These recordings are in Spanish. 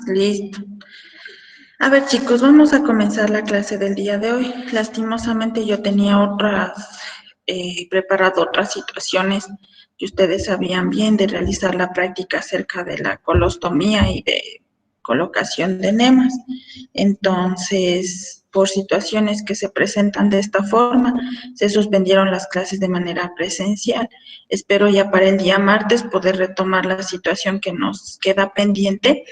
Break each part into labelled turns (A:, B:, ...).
A: Listo. A ver, chicos, vamos a comenzar la clase del día de hoy. Lastimosamente yo tenía preparado otras situaciones que ustedes sabían bien de realizar la práctica acerca de la colostomía y de colocación de enemas. Entonces, por situaciones que se presentan de esta forma, se suspendieron las clases de manera presencial. Espero ya para el día martes poder retomar la situación que nos queda pendiente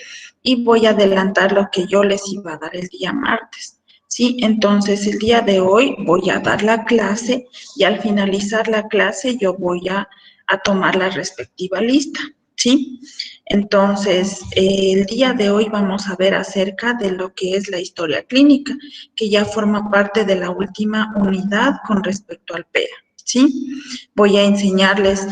A: y voy a adelantar lo que yo les iba a dar el día martes. Sí, entonces el día de hoy voy a dar la clase y al finalizar la clase yo voy a tomar la respectiva lista, ¿sí? Entonces, el día de hoy vamos a ver acerca de lo que es la historia clínica, que ya forma parte de la última unidad con respecto al PEA, ¿sí? Voy a enseñarles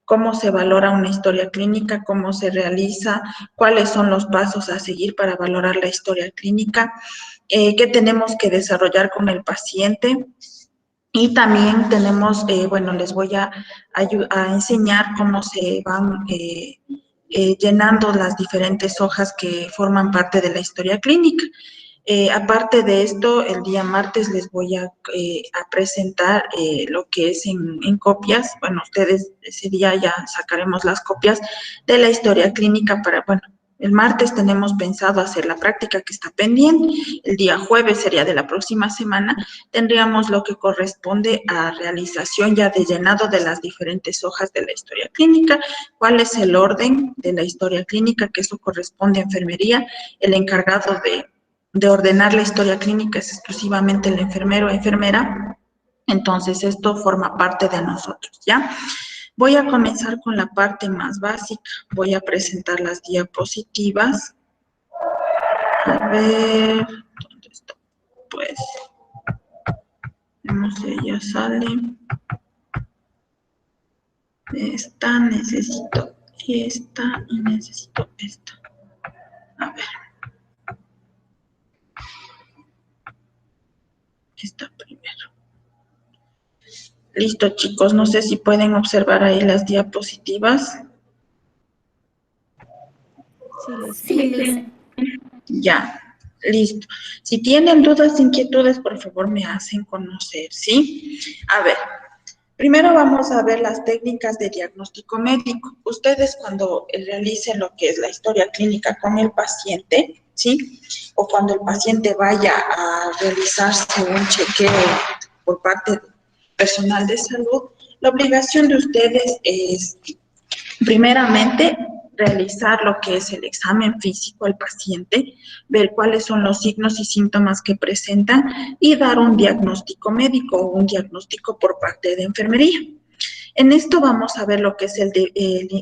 A: cómo se valora una historia clínica, cómo se realiza, cuáles son los pasos a seguir para valorar la historia clínica, qué tenemos que desarrollar con el paciente. Y también tenemos, les voy a enseñar cómo se van llenando las diferentes hojas que forman parte de la historia clínica. Aparte de esto, el día martes les voy a presentar lo que es en copias. Bueno, ustedes ese día ya sacaremos las copias de la historia clínica para, el martes tenemos pensado hacer la práctica que está pendiente. El día jueves sería de la próxima semana. Tendríamos lo que corresponde a realización ya de llenado de las diferentes hojas de la historia clínica. ¿Cuál es el orden de la historia clínica? Que eso corresponde a enfermería. El encargado de ordenar la historia clínica es exclusivamente el enfermero o enfermera. Entonces, esto forma parte de nosotros, ¿ya? Voy a comenzar con la parte más básica. Voy a presentar las diapositivas. A ver, ¿dónde está? Pues, vemos si ya sale. Esta, necesito esta y necesito esta. A ver. Esta primero. Listo, chicos. No sé si pueden observar ahí las diapositivas.
B: Sí.
A: Ya, listo. Si tienen dudas, inquietudes, por favor me hacen conocer, ¿sí? A ver, primero vamos a ver las técnicas de diagnóstico médico. Ustedes cuando realicen lo que es la historia clínica con el paciente, ¿sí? O cuando el paciente vaya a realizarse un chequeo por parte del personal de salud, la obligación de ustedes es, primeramente, realizar lo que es el examen físico al paciente, ver cuáles son los signos y síntomas que presentan y dar un diagnóstico médico o un diagnóstico por parte de enfermería. En esto vamos a ver lo que es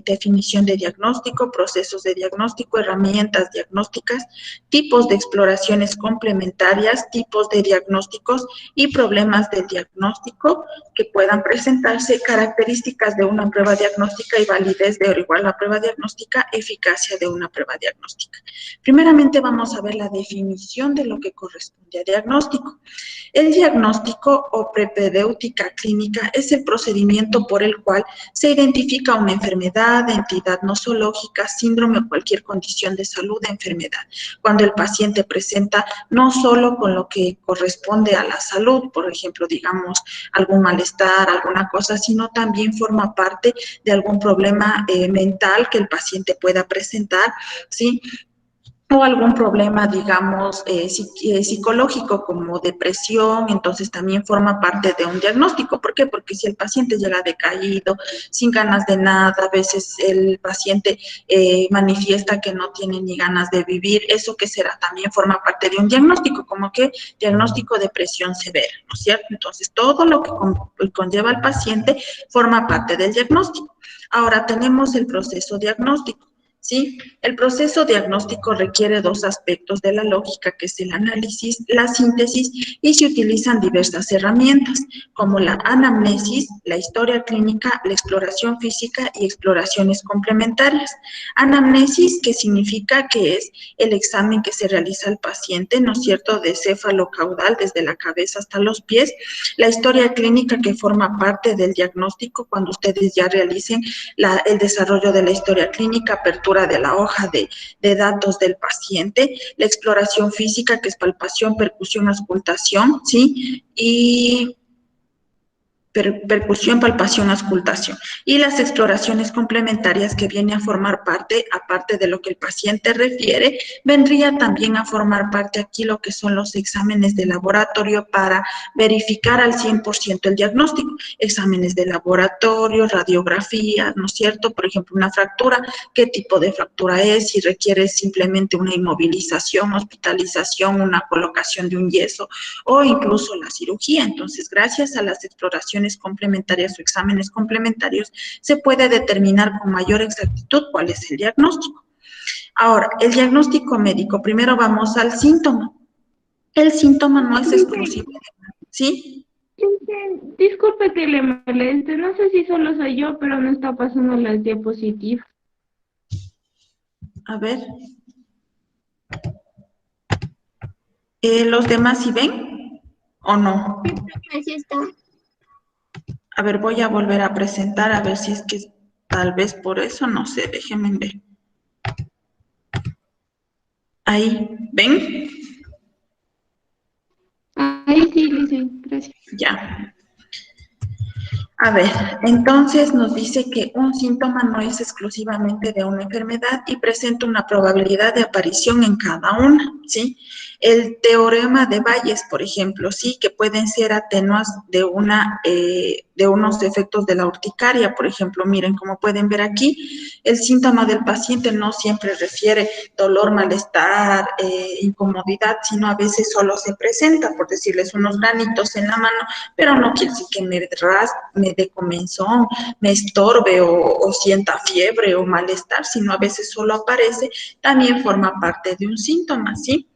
A: definición de diagnóstico, procesos de diagnóstico, herramientas diagnósticas, tipos de exploraciones complementarias, tipos de diagnósticos y problemas del diagnóstico que puedan presentarse, características de una prueba diagnóstica y validez de igual la prueba diagnóstica, eficacia de una prueba diagnóstica. Primeramente vamos a ver la definición de lo que corresponde a diagnóstico. El diagnóstico o propedéutica clínica es el procedimiento por el cual se identifica una enfermedad, entidad nosológica, síndrome o cualquier condición de salud de enfermedad, cuando el paciente presenta no solo con lo que corresponde a la salud, por ejemplo, digamos, algún malestar, alguna cosa, sino también forma parte de algún problema mental que el paciente pueda presentar, ¿sí? O algún problema, digamos, psicológico como depresión, entonces también forma parte de un diagnóstico. ¿Por qué? Porque si el paciente llega decaído, sin ganas de nada, a veces el paciente manifiesta que no tiene ni ganas de vivir, ¿eso qué será? También forma parte de un diagnóstico, como que diagnóstico de depresión severa, ¿no es cierto? Entonces, todo lo que conlleva al paciente forma parte del diagnóstico. Ahora tenemos el proceso diagnóstico. ¿Sí? El proceso diagnóstico requiere dos aspectos de la lógica, que es el análisis, la síntesis, y se utilizan diversas herramientas, como la anamnesis, la historia clínica, la exploración física y exploraciones complementarias. Anamnesis, que significa que es el examen que se realiza al paciente, ¿no es cierto?, de céfalo-caudal, desde la cabeza hasta los pies. La historia clínica, que forma parte del diagnóstico cuando ustedes ya realicen el desarrollo de la historia clínica, apertura lectura de la hoja de datos del paciente, la exploración física, que es palpación, percusión, auscultación, ¿sí? Y percusión, palpación, auscultación. Y las exploraciones complementarias que viene a formar parte, aparte de lo que el paciente refiere, vendría también a formar parte aquí lo que son los exámenes de laboratorio para verificar al 100% el diagnóstico. Exámenes de laboratorio, radiografía, ¿no es cierto? Por ejemplo, una fractura, ¿qué tipo de fractura es? Si requiere simplemente una inmovilización, hospitalización, una colocación de un yeso o incluso la cirugía. Entonces, gracias a las exploraciones complementarias o exámenes complementarios, se puede determinar con mayor exactitud cuál es el diagnóstico. Ahora, el diagnóstico médico, primero vamos al síntoma. El síntoma no es exclusivo, ¿sí?
B: Disculpe que le moleste, no sé si solo soy yo, pero no está pasando las diapositivas.
A: A ver. ¿Los demás sí ven o no?
C: Así está.
A: A ver, voy a volver a presentar, a ver si es que tal vez por eso, no sé, déjenme ver. Ahí, ¿ven?
B: Ahí sí, Lice, gracias.
A: Ya. A ver, entonces nos dice que un síntoma no es exclusivamente de una enfermedad y presenta una probabilidad de aparición en cada una, ¿sí? El teorema de Bayes, por ejemplo, sí, que pueden ser atenuas de unos efectos de la urticaria, por ejemplo, miren, como pueden ver aquí, el síntoma del paciente no siempre refiere dolor, malestar, incomodidad, sino a veces solo se presenta, por decirles, unos granitos en la mano, pero no quiere decir que me dé comezón, me estorbe o sienta fiebre o malestar, sino a veces solo aparece, también forma parte de un síntoma, ¿sí?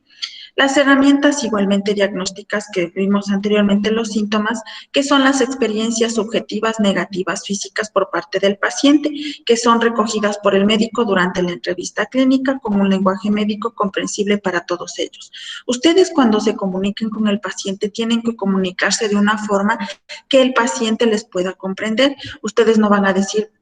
A: Las herramientas igualmente diagnósticas que vimos anteriormente, los síntomas, que son las experiencias subjetivas negativas físicas por parte del paciente, que son recogidas por el médico durante la entrevista clínica con un lenguaje médico comprensible para todos ellos. Ustedes cuando se comuniquen con el paciente tienen que comunicarse de una forma que el paciente les pueda comprender. Ustedes no van a decir,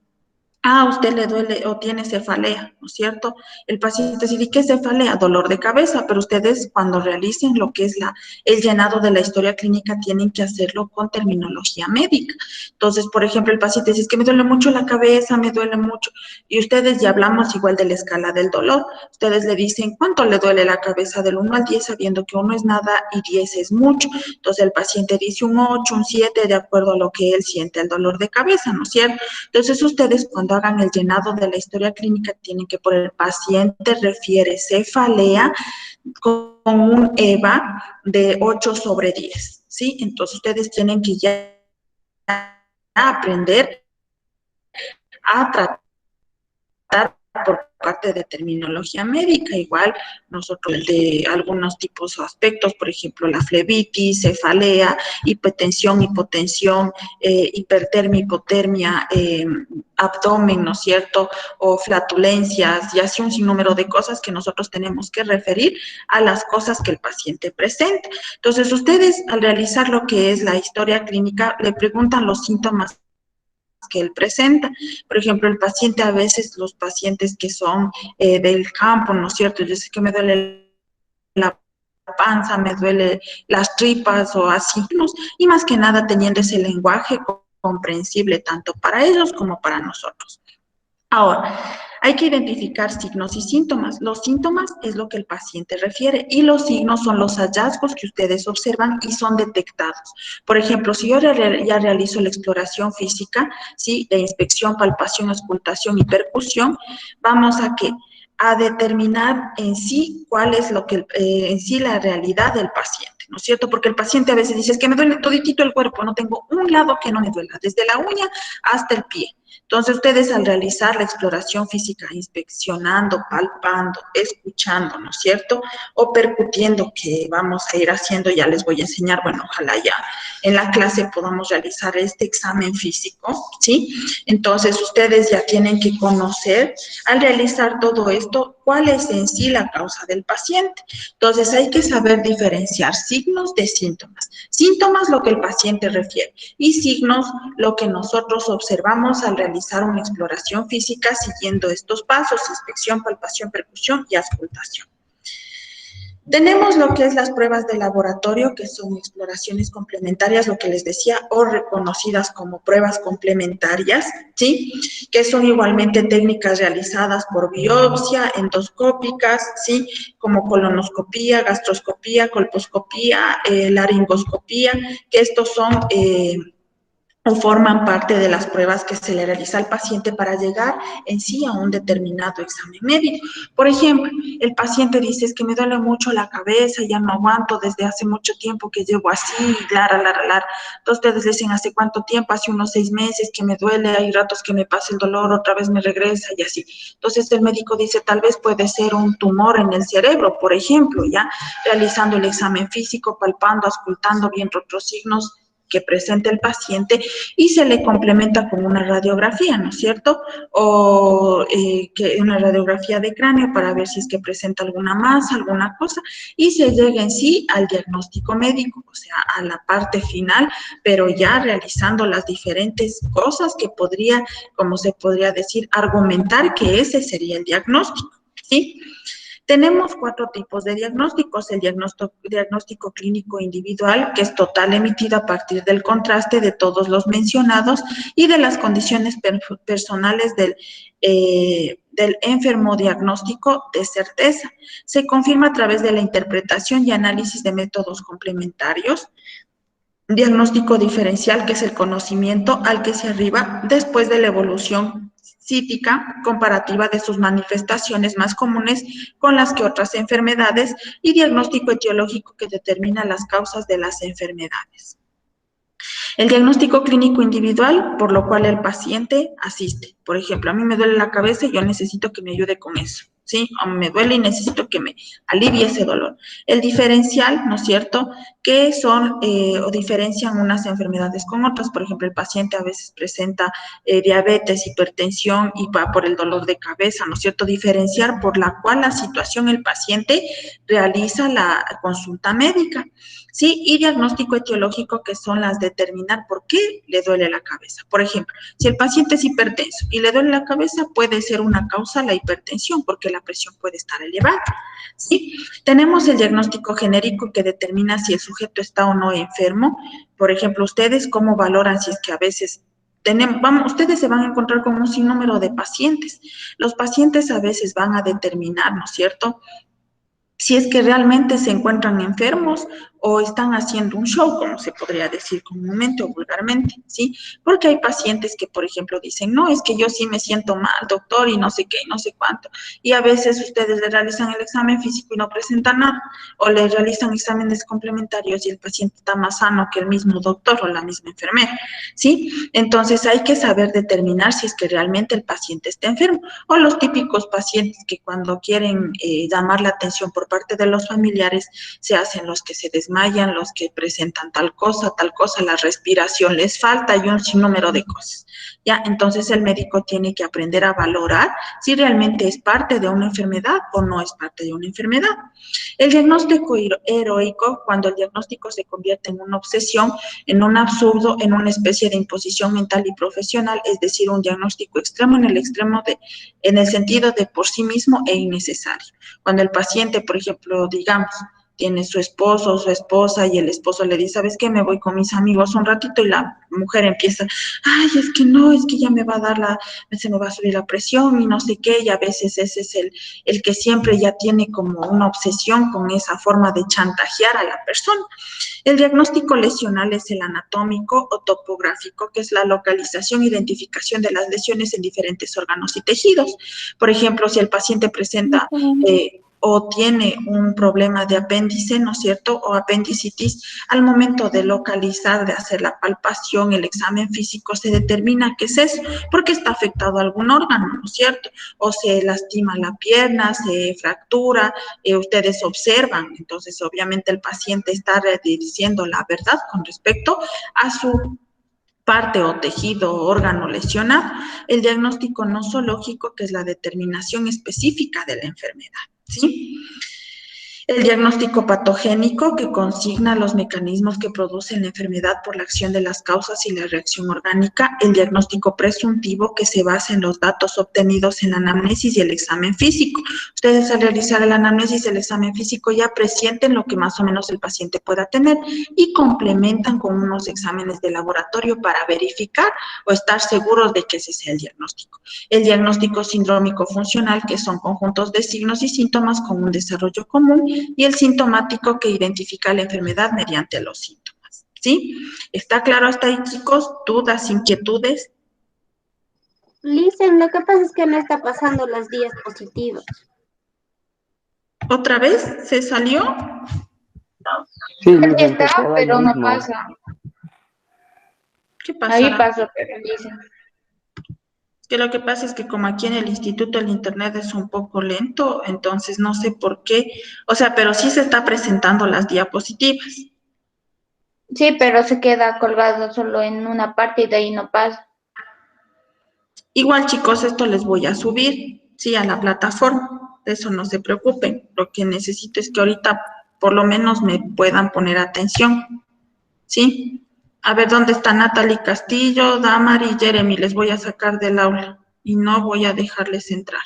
A: a usted le duele o tiene cefalea, ¿no es cierto? El paciente dice, ¿qué cefalea? Dolor de cabeza, pero ustedes cuando realicen lo que es el llenado de la historia clínica tienen que hacerlo con terminología médica. Entonces, por ejemplo, el paciente dice, es que me duele mucho la cabeza, me duele mucho, y ustedes ya hablamos igual de la escala del dolor. Ustedes le dicen, ¿cuánto le duele la cabeza del 1 al 10, sabiendo que 1 es nada y 10 es mucho? Entonces, el paciente dice un 8, un 7, de acuerdo a lo que él siente el dolor de cabeza, ¿no es cierto? Entonces, ustedes cuando hagan el llenado de la historia clínica tienen que poner paciente refiere cefalea con un EVA de 8/10, ¿sí? Entonces, ustedes tienen que ya aprender a tratar por parte de terminología médica, igual nosotros de algunos tipos o aspectos, por ejemplo, la flebitis, cefalea, hipertensión, hipotensión, hipertermia, hipotermia, abdomen, ¿no es cierto?, o flatulencias, y así un sinnúmero de cosas que nosotros tenemos que referir a las cosas que el paciente presenta. Entonces, ustedes al realizar lo que es la historia clínica, le preguntan los síntomas que él presenta. Por ejemplo, el paciente, a veces los pacientes que son del campo, ¿no es cierto? Yo sé que me duele la panza, me duele las tripas o así, y más que nada teniendo ese lenguaje comprensible tanto para ellos como para nosotros. Ahora, hay que identificar signos y síntomas. Los síntomas es lo que el paciente refiere y los signos son los hallazgos que ustedes observan y son detectados. Por ejemplo, si yo ya realizo la exploración física, ¿sí?, de inspección, palpación, auscultación y percusión, vamos a determinar en sí cuál es lo que en sí la realidad del paciente, ¿no es cierto? Porque el paciente a veces dice, es que me duele toditito el cuerpo, no tengo un lado que no me duela, desde la uña hasta el pie. Entonces, ustedes al realizar la exploración física, inspeccionando, palpando, escuchando, ¿no es cierto?, o percutiendo, que vamos a ir haciendo, ya les voy a enseñar, bueno, ojalá ya en la clase podamos realizar este examen físico, ¿sí? Entonces, ustedes ya tienen que conocer, al realizar todo esto, cuál es en sí la causa del paciente. Entonces, hay que saber diferenciar signos de síntomas. Síntomas, lo que el paciente refiere, y signos, lo que nosotros observamos al al realizar una exploración física siguiendo estos pasos: inspección, palpación, percusión y auscultación. Tenemos lo que es las pruebas de laboratorio, que son exploraciones complementarias, lo que les decía, o reconocidas como pruebas complementarias, ¿sí? Que son igualmente técnicas realizadas por biopsia, endoscópicas, ¿sí? Como colonoscopía, gastroscopía, colposcopía, laringoscopía, que estos son o forman parte de las pruebas que se le realiza al paciente para llegar en sí a un determinado examen médico. Por ejemplo, el paciente dice: es que me duele mucho la cabeza, ya no aguanto, desde hace mucho tiempo que llevo así, lara. Entonces ustedes dicen: ¿hace cuánto tiempo? Hace unos 6 meses que me duele, hay ratos que me pasa el dolor, otra vez me regresa y así. Entonces el médico dice: tal vez puede ser un tumor en el cerebro, por ejemplo, ya realizando el examen físico, palpando, auscultando, viendo otros signos que presenta el paciente, y se le complementa con una radiografía, ¿no es cierto? O que una radiografía de cráneo para ver si es que presenta alguna masa, alguna cosa, y se llega en sí al diagnóstico médico, o sea, a la parte final, pero ya realizando las diferentes cosas que podría, como se podría decir, argumentar que ese sería el diagnóstico, ¿sí? Tenemos 4 tipos de diagnósticos: el diagnóstico clínico individual, que es total, emitido a partir del contraste de todos los mencionados y de las condiciones personales del enfermo diagnóstico de certeza. Se confirma a través de la interpretación y análisis de métodos complementarios. Diagnóstico diferencial, que es el conocimiento al que se arriba después de la evolución cítica comparativa de sus manifestaciones más comunes con las que otras enfermedades, y diagnóstico etiológico, que determina las causas de las enfermedades. El diagnóstico clínico individual, por lo cual el paciente asiste. Por ejemplo, a mí me duele la cabeza y yo necesito que me ayude con eso, ¿sí? O me duele y necesito que me alivie ese dolor. El diferencial, ¿no es cierto?, que son o diferencian unas enfermedades con otras. Por ejemplo, el paciente a veces presenta diabetes, hipertensión y va por el dolor de cabeza, ¿no es cierto? Diferenciar por la cual la situación el paciente realiza la consulta médica. Sí, y diagnóstico etiológico, que son las de determinar por qué le duele la cabeza. Por ejemplo, si el paciente es hipertenso y le duele la cabeza, puede ser una causa la hipertensión, porque la presión puede estar elevada, ¿sí? Tenemos el diagnóstico genérico, que determina si el sujeto está o no enfermo. Por ejemplo, ustedes cómo valoran si es que a veces ustedes se van a encontrar con un sinnúmero de pacientes. Los pacientes a veces van a determinar, ¿no es cierto?, si es que realmente se encuentran enfermos o están haciendo un show, como se podría decir comúnmente o vulgarmente, ¿sí? Porque hay pacientes que, por ejemplo, dicen: no, es que yo sí me siento mal, doctor, y no sé qué, y no sé cuánto. Y a veces ustedes le realizan el examen físico y no presentan nada, o le realizan exámenes complementarios y el paciente está más sano que el mismo doctor o la misma enfermera, ¿sí? Entonces hay que saber determinar si es que realmente el paciente está enfermo. O los típicos pacientes que cuando quieren llamar la atención por parte de los familiares, se hacen los que se desmayan, los que presentan tal cosa, la respiración les falta y un sinnúmero de cosas. Ya, entonces el médico tiene que aprender a valorar si realmente es parte de una enfermedad o no es parte de una enfermedad. El diagnóstico heroico, cuando el diagnóstico se convierte en una obsesión, en un absurdo, en una especie de imposición mental y profesional, es decir, un diagnóstico extremo en el sentido de por sí mismo e innecesario. Cuando el paciente, por ejemplo, digamos, tiene su esposo o su esposa y el esposo le dice: ¿sabes qué? Me voy con mis amigos un ratito, y la mujer empieza: ay, es que no, es que ya me va a dar se me va a subir la presión y no sé qué, y a veces ese es el que siempre ya tiene como una obsesión con esa forma de chantajear a la persona. El diagnóstico lesional es el anatómico o topográfico, que es la localización e identificación de las lesiones en diferentes órganos y tejidos. Por ejemplo, si el paciente presenta o tiene un problema de apéndice, ¿no es cierto?, o apendicitis, al momento de localizar, de hacer la palpación, el examen físico, se determina qué es eso, porque está afectado a algún órgano, ¿no es cierto? O se lastima la pierna, se fractura, ustedes observan. Entonces, obviamente, el paciente está diciendo la verdad con respecto a su parte o tejido o órgano lesionado. El diagnóstico nosológico, que es la determinación específica de la enfermedad, ¿sí? El diagnóstico patogénico, que consigna los mecanismos que producen la enfermedad por la acción de las causas y la reacción orgánica. El diagnóstico presuntivo, que se basa en los datos obtenidos en la anamnesis y el examen físico. Ustedes al realizar el anamnesis y el examen físico ya presienten lo que más o menos el paciente pueda tener y complementan con unos exámenes de laboratorio para verificar o estar seguros de que ese sea el diagnóstico. El diagnóstico sindrómico funcional, que son conjuntos de signos y síntomas con un desarrollo común, y el sintomático, que identifica la enfermedad mediante los síntomas. ¿Sí? ¿Está claro hasta ahí, chicos? ¿Dudas, inquietudes?
C: Listen, lo que pasa es que no está pasando las diapositivas.
A: ¿Otra vez se salió?
D: Sí,
B: Aquí
D: Licen,
B: está,
D: tocaba el
B: pero no
D: mismo.
B: pasa.
A: ¿Qué
B: Ahí
A: pasará?
B: pasó, pero dice.
A: Que lo que pasa es que como aquí en el instituto el internet es un poco lento, entonces no sé por qué, o sea, pero sí se está presentando las diapositivas.
B: Sí, pero se queda colgado solo en una parte y de ahí no pasa.
A: Igual, chicos, esto les voy a subir, sí, a la plataforma, de eso no se preocupen. Lo que necesito es que ahorita por lo menos me puedan poner atención, ¿sí? A ver, ¿dónde está Natalie Castillo, Damari y Jeremy? Les voy a sacar del aula y no voy a dejarles entrar.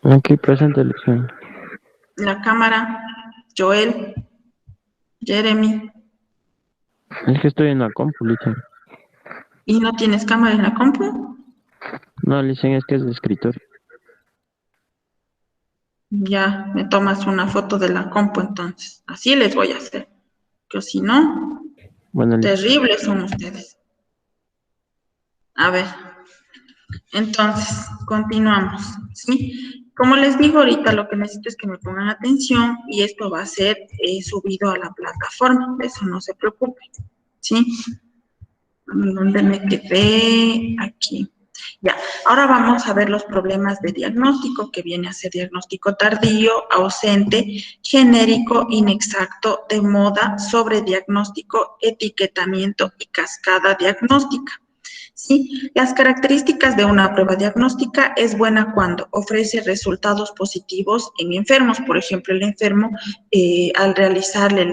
D: Aquí presente, Licen.
A: La cámara, Joel, Jeremy.
D: Es que estoy en la compu, Licen.
A: ¿Y no tienes cámara en la compu?
D: No, Licen, es que es de escritorio.
A: Ya, me tomas una foto de la compu entonces. Así les voy a hacer. Que si no,
D: Bueno, Licen.
A: terribles son ustedes. A ver, entonces, continuamos, ¿sí? Como les digo ahorita, lo que necesito es que me pongan atención y esto va a ser subido a la plataforma, de eso no se preocupen, ¿sí? ¿Dónde me quedé? Aquí. Ya, ahora vamos a ver los problemas de diagnóstico, que viene a ser diagnóstico tardío, ausente, genérico, inexacto, de moda, sobrediagnóstico, etiquetamiento y cascada diagnóstica. ¿Sí? Las características de una prueba diagnóstica es buena cuando ofrece resultados positivos en enfermos. Por ejemplo, el enfermo al realizarle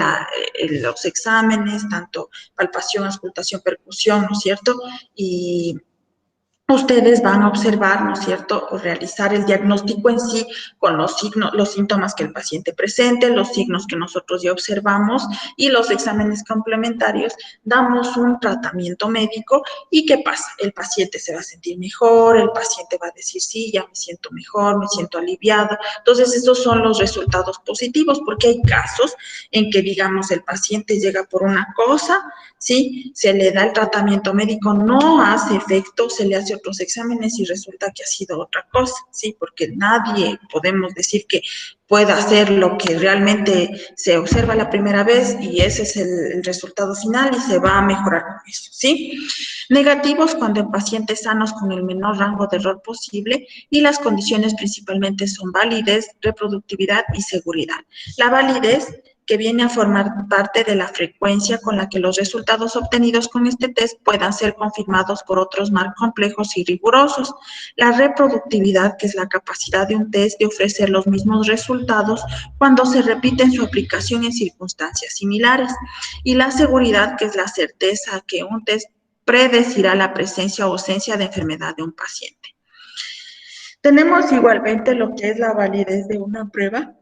A: los exámenes, tanto palpación, auscultación, percusión, ¿no es cierto? Y ustedes van a observar, ¿no es cierto?, o realizar el diagnóstico en sí con los signos, los síntomas que el paciente presente, los signos que nosotros ya observamos y los exámenes complementarios, damos un tratamiento médico y ¿qué pasa? El paciente se va a sentir mejor, el paciente va a decir, sí, ya me siento mejor, me siento aliviado. Entonces, estos son los resultados positivos, porque hay casos en que, digamos, el paciente llega por una cosa, ¿sí? Se le da el tratamiento médico, no hace efecto, se le hace otros exámenes y resulta que ha sido otra cosa, ¿sí? Porque nadie podemos decir que pueda hacer lo que realmente se observa la primera vez y ese es el resultado final y se va a mejorar con eso, ¿sí? Negativos cuando en pacientes sanos con el menor rango de error posible y las condiciones principalmente son validez, reproductividad y seguridad. La validez, que viene a formar parte de la frecuencia con la que los resultados obtenidos con este test puedan ser confirmados por otros más complejos y rigurosos. La reproductividad, que es la capacidad de un test de ofrecer los mismos resultados cuando se repite en su aplicación en circunstancias similares. Y la seguridad, que es la certeza que un test predecirá la presencia o ausencia de enfermedad de un paciente. Tenemos igualmente lo que es la validez de una prueba,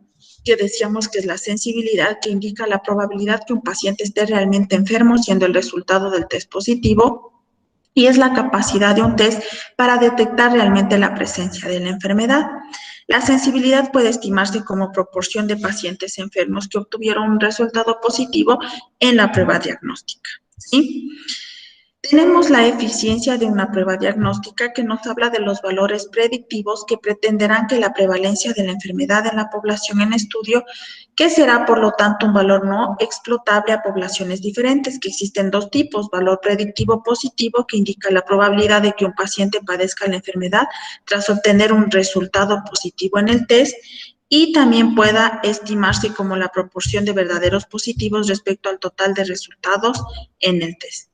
A: que decíamos que es la sensibilidad, que indica la probabilidad que un paciente esté realmente enfermo siendo el resultado del test positivo, y es la capacidad de un test para detectar realmente la presencia de la enfermedad. La sensibilidad puede estimarse como proporción de pacientes enfermos que obtuvieron un resultado positivo en la prueba diagnóstica, ¿sí? Tenemos la eficiencia de una prueba diagnóstica, que nos habla de los valores predictivos que pretenderán que la prevalencia de la enfermedad en la población en estudio, que será por lo tanto un valor no explotable a poblaciones diferentes, que existen dos tipos: valor predictivo positivo, que indica la probabilidad de que un paciente padezca la enfermedad tras obtener un resultado positivo en el test, y también pueda estimarse como la proporción de verdaderos positivos respecto al total de resultados en el test.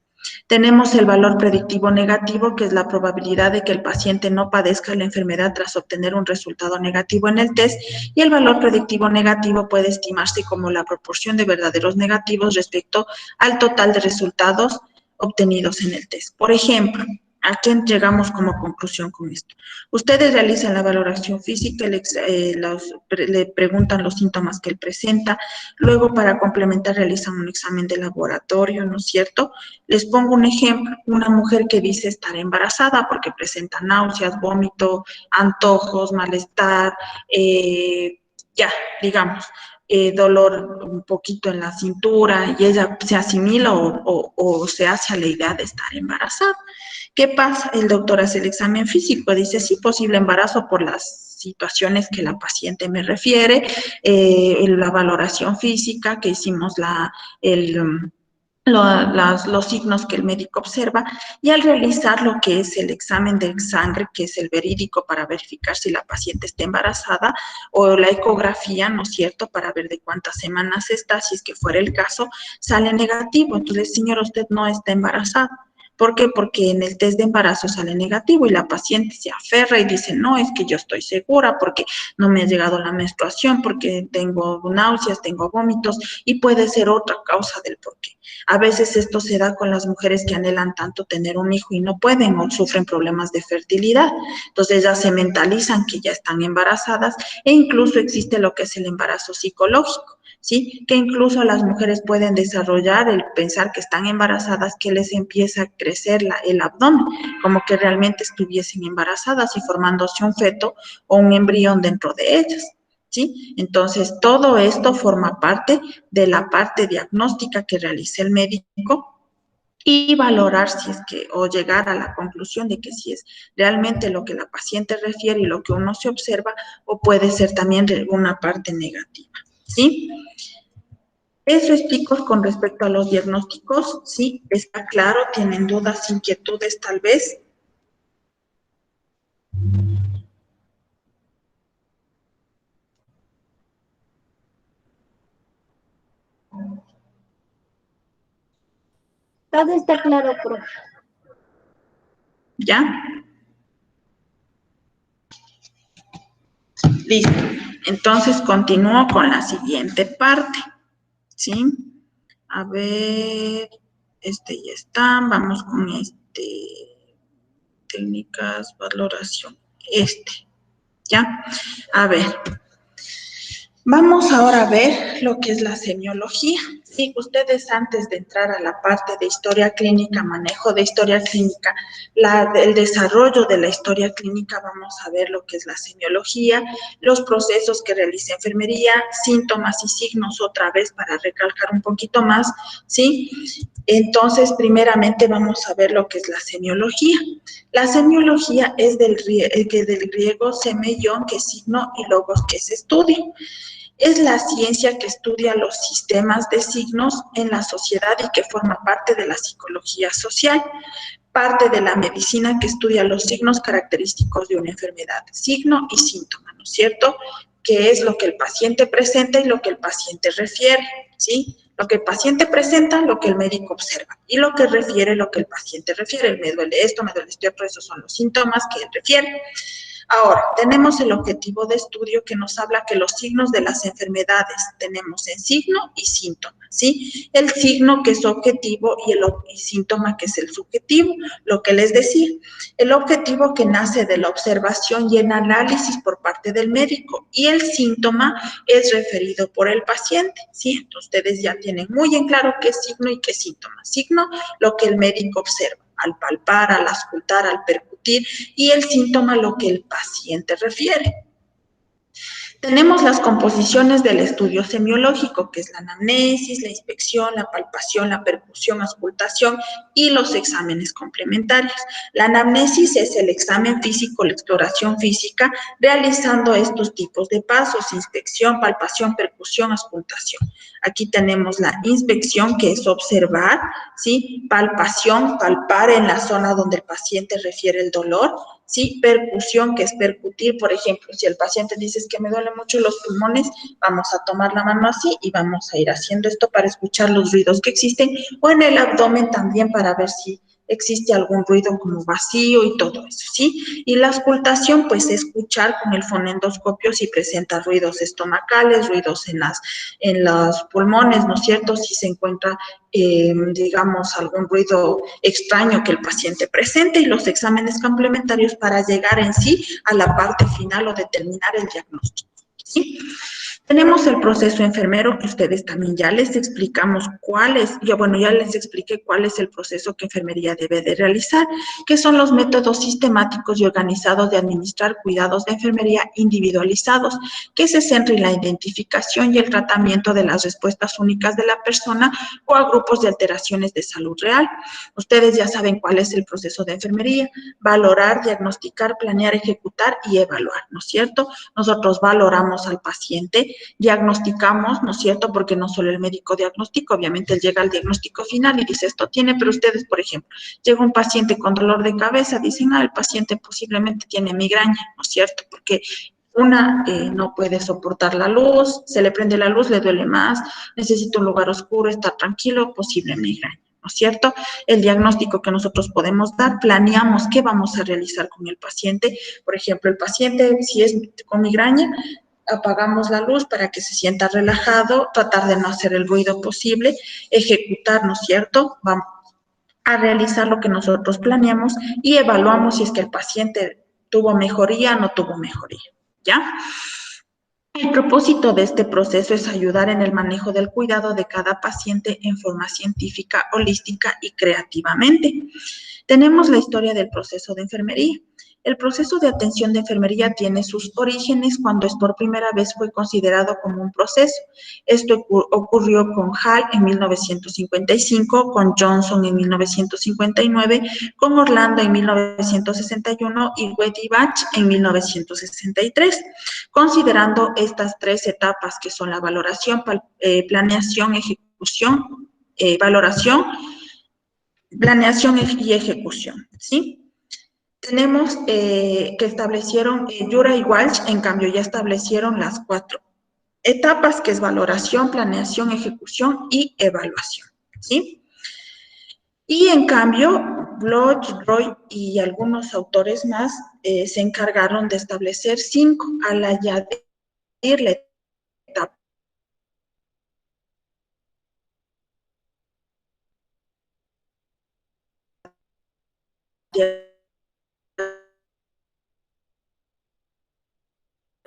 A: Tenemos el valor predictivo negativo, que es la probabilidad de que el paciente no padezca la enfermedad tras obtener un resultado negativo en el test, y el valor predictivo negativo puede estimarse como la proporción de verdaderos negativos respecto al total de resultados obtenidos en el test. Por ejemplo, ¿a qué llegamos como conclusión con esto? Ustedes realizan la valoración física, le preguntan los síntomas que él presenta, luego para complementar realizan un examen de laboratorio, ¿no es cierto? Les pongo un ejemplo, una mujer que dice estar embarazada porque presenta náuseas, vómito, antojos, malestar, digamos, dolor un poquito en la cintura, y ella se asimila o se hace a la idea de estar embarazada. ¿Qué pasa? El doctor hace el examen físico, dice sí, posible embarazo por las situaciones que la paciente me refiere, la valoración física que hicimos, los signos que el médico observa, y al realizar lo que es el examen de sangre, que es el verídico para verificar si la paciente está embarazada, o la ecografía, ¿no es cierto?, para ver de cuántas semanas está, si es que fuera el caso, sale negativo. Entonces, señora, usted no está embarazada. ¿Por qué? Porque en el test de embarazo sale negativo y la paciente se aferra y dice, no, es que yo estoy segura porque no me ha llegado la menstruación, porque tengo náuseas, tengo vómitos, y puede ser otra causa del porqué. A veces esto se da con las mujeres que anhelan tanto tener un hijo y no pueden o sufren problemas de fertilidad. Entonces ellas se mentalizan que ya están embarazadas, e incluso existe lo que es el embarazo psicológico, ¿sí? Que incluso las mujeres pueden desarrollar el pensar que están embarazadas, que les empieza a crecer el abdomen, como que realmente estuviesen embarazadas y formándose un feto o un embrión dentro de ellas, ¿sí? Entonces, todo esto forma parte de la parte diagnóstica que realiza el médico, y valorar si es que, o llegar a la conclusión de que si es realmente lo que la paciente refiere y lo que uno se observa, o puede ser también una parte negativa, ¿sí? Eso es, chicos, con respecto a los diagnósticos. Sí, está claro, tienen dudas, inquietudes tal vez.
C: Todo está claro, profe.
A: ¿Ya? Listo. Entonces, continúo con la siguiente parte, ¿sí? A ver, ya está. Vamos con técnicas, valoración, ¿ya? A ver. Vamos ahora a ver lo que es la semiología. Sí, ustedes antes de entrar a la parte de historia clínica, manejo de historia clínica, el desarrollo de la historia clínica, vamos a ver lo que es la semiología, los procesos que realiza enfermería, síntomas y signos, otra vez para recalcar un poquito más, ¿sí? Entonces, primeramente vamos a ver lo que es la semiología. La semiología es del griego semeion, que es signo, y logos, que es estudio. Es la ciencia que estudia los sistemas de signos en la sociedad y que forma parte de la psicología social, parte de la medicina que estudia los signos característicos de una enfermedad, signo y síntoma, ¿no es cierto? Que es lo que el paciente presenta y lo que el paciente refiere, ¿sí? Lo que el paciente presenta, lo que el médico observa, y lo que refiere, lo que el paciente refiere. Me duele esto otro, esos son los síntomas que él refiere. Ahora, tenemos el objetivo de estudio, que nos habla que los signos de las enfermedades tenemos en signo y síntoma, ¿sí? El signo, que es objetivo, y el síntoma, que es el subjetivo, lo que les decía. El objetivo, que nace de la observación y el análisis por parte del médico, y el síntoma es referido por el paciente, ¿sí? Entonces, ustedes ya tienen muy en claro qué es signo y qué es síntoma. Signo, lo que el médico observa al palpar, al auscultar, al percutir, y el síntoma, lo que el paciente refiere. Tenemos las composiciones del estudio semiológico, que es la anamnesis, la inspección, la palpación, la percusión, auscultación y los exámenes complementarios. La anamnesis es el examen físico, la exploración física, realizando estos tipos de pasos: inspección, palpación, percusión, auscultación. Aquí tenemos la inspección, que es observar, ¿sí? Palpación, palpar en la zona donde el paciente refiere el dolor, ¿sí? Percusión, que es percutir, por ejemplo, si el paciente dice que me duelen mucho los pulmones, vamos a tomar la mano así y vamos a ir haciendo esto para escuchar los ruidos que existen, o en el abdomen también para ver si existe algún ruido como vacío y todo eso, ¿sí? Y la auscultación, pues, escuchar con el fonendoscopio si presenta ruidos estomacales, ruidos en los pulmones, ¿no es cierto? Si se encuentra, digamos, algún ruido extraño que el paciente presente, y los exámenes complementarios para llegar en sí a la parte final o determinar el diagnóstico, ¿sí? Tenemos el proceso enfermero, que ustedes también ya les explicamos cuál es, ya les expliqué cuál es el proceso que enfermería debe de realizar, que son los métodos sistemáticos y organizados de administrar cuidados de enfermería individualizados, que se centra en la identificación y el tratamiento de las respuestas únicas de la persona o a grupos de alteraciones de salud real. Ustedes ya saben cuál es el proceso de enfermería: valorar, diagnosticar, planear, ejecutar y evaluar, ¿no es cierto? Nosotros valoramos al paciente, diagnosticamos, ¿no es cierto? Porque no solo el médico diagnostica, obviamente él llega al diagnóstico final y dice esto tiene, pero ustedes, por ejemplo, llega un paciente con dolor de cabeza, dicen, el paciente posiblemente tiene migraña, ¿no es cierto? Porque no puede soportar la luz, se le prende la luz, le duele más, necesita un lugar oscuro, estar tranquilo, posible migraña, ¿no es cierto? El diagnóstico que nosotros podemos dar, planeamos qué vamos a realizar con el paciente. Por ejemplo, el paciente, si es con migraña, apagamos la luz para que se sienta relajado, tratar de no hacer el ruido posible, ejecutar, ¿no es cierto? Vamos a realizar lo que nosotros planeamos y evaluamos si es que el paciente tuvo mejoría o no tuvo mejoría, ¿ya? El propósito de este proceso es ayudar en el manejo del cuidado de cada paciente en forma científica, holística y creativamente. Tenemos la historia del proceso de enfermería. El proceso de atención de enfermería tiene sus orígenes cuando por primera vez fue considerado como un proceso. Esto ocurrió con Hall en 1955, con Johnson en 1959, con Orlando en 1961 y Wedibach en 1963, considerando estas tres etapas que son la valoración, planeación, ejecución, valoración, planeación y ejecución, ¿sí? Tenemos que establecieron, Yura y Walsh, en cambio, ya establecieron las 4 etapas, que es valoración, planeación, ejecución y evaluación, ¿sí? Y en cambio, Bloch, Roy y algunos autores más se encargaron de establecer 5 al añadir la etapa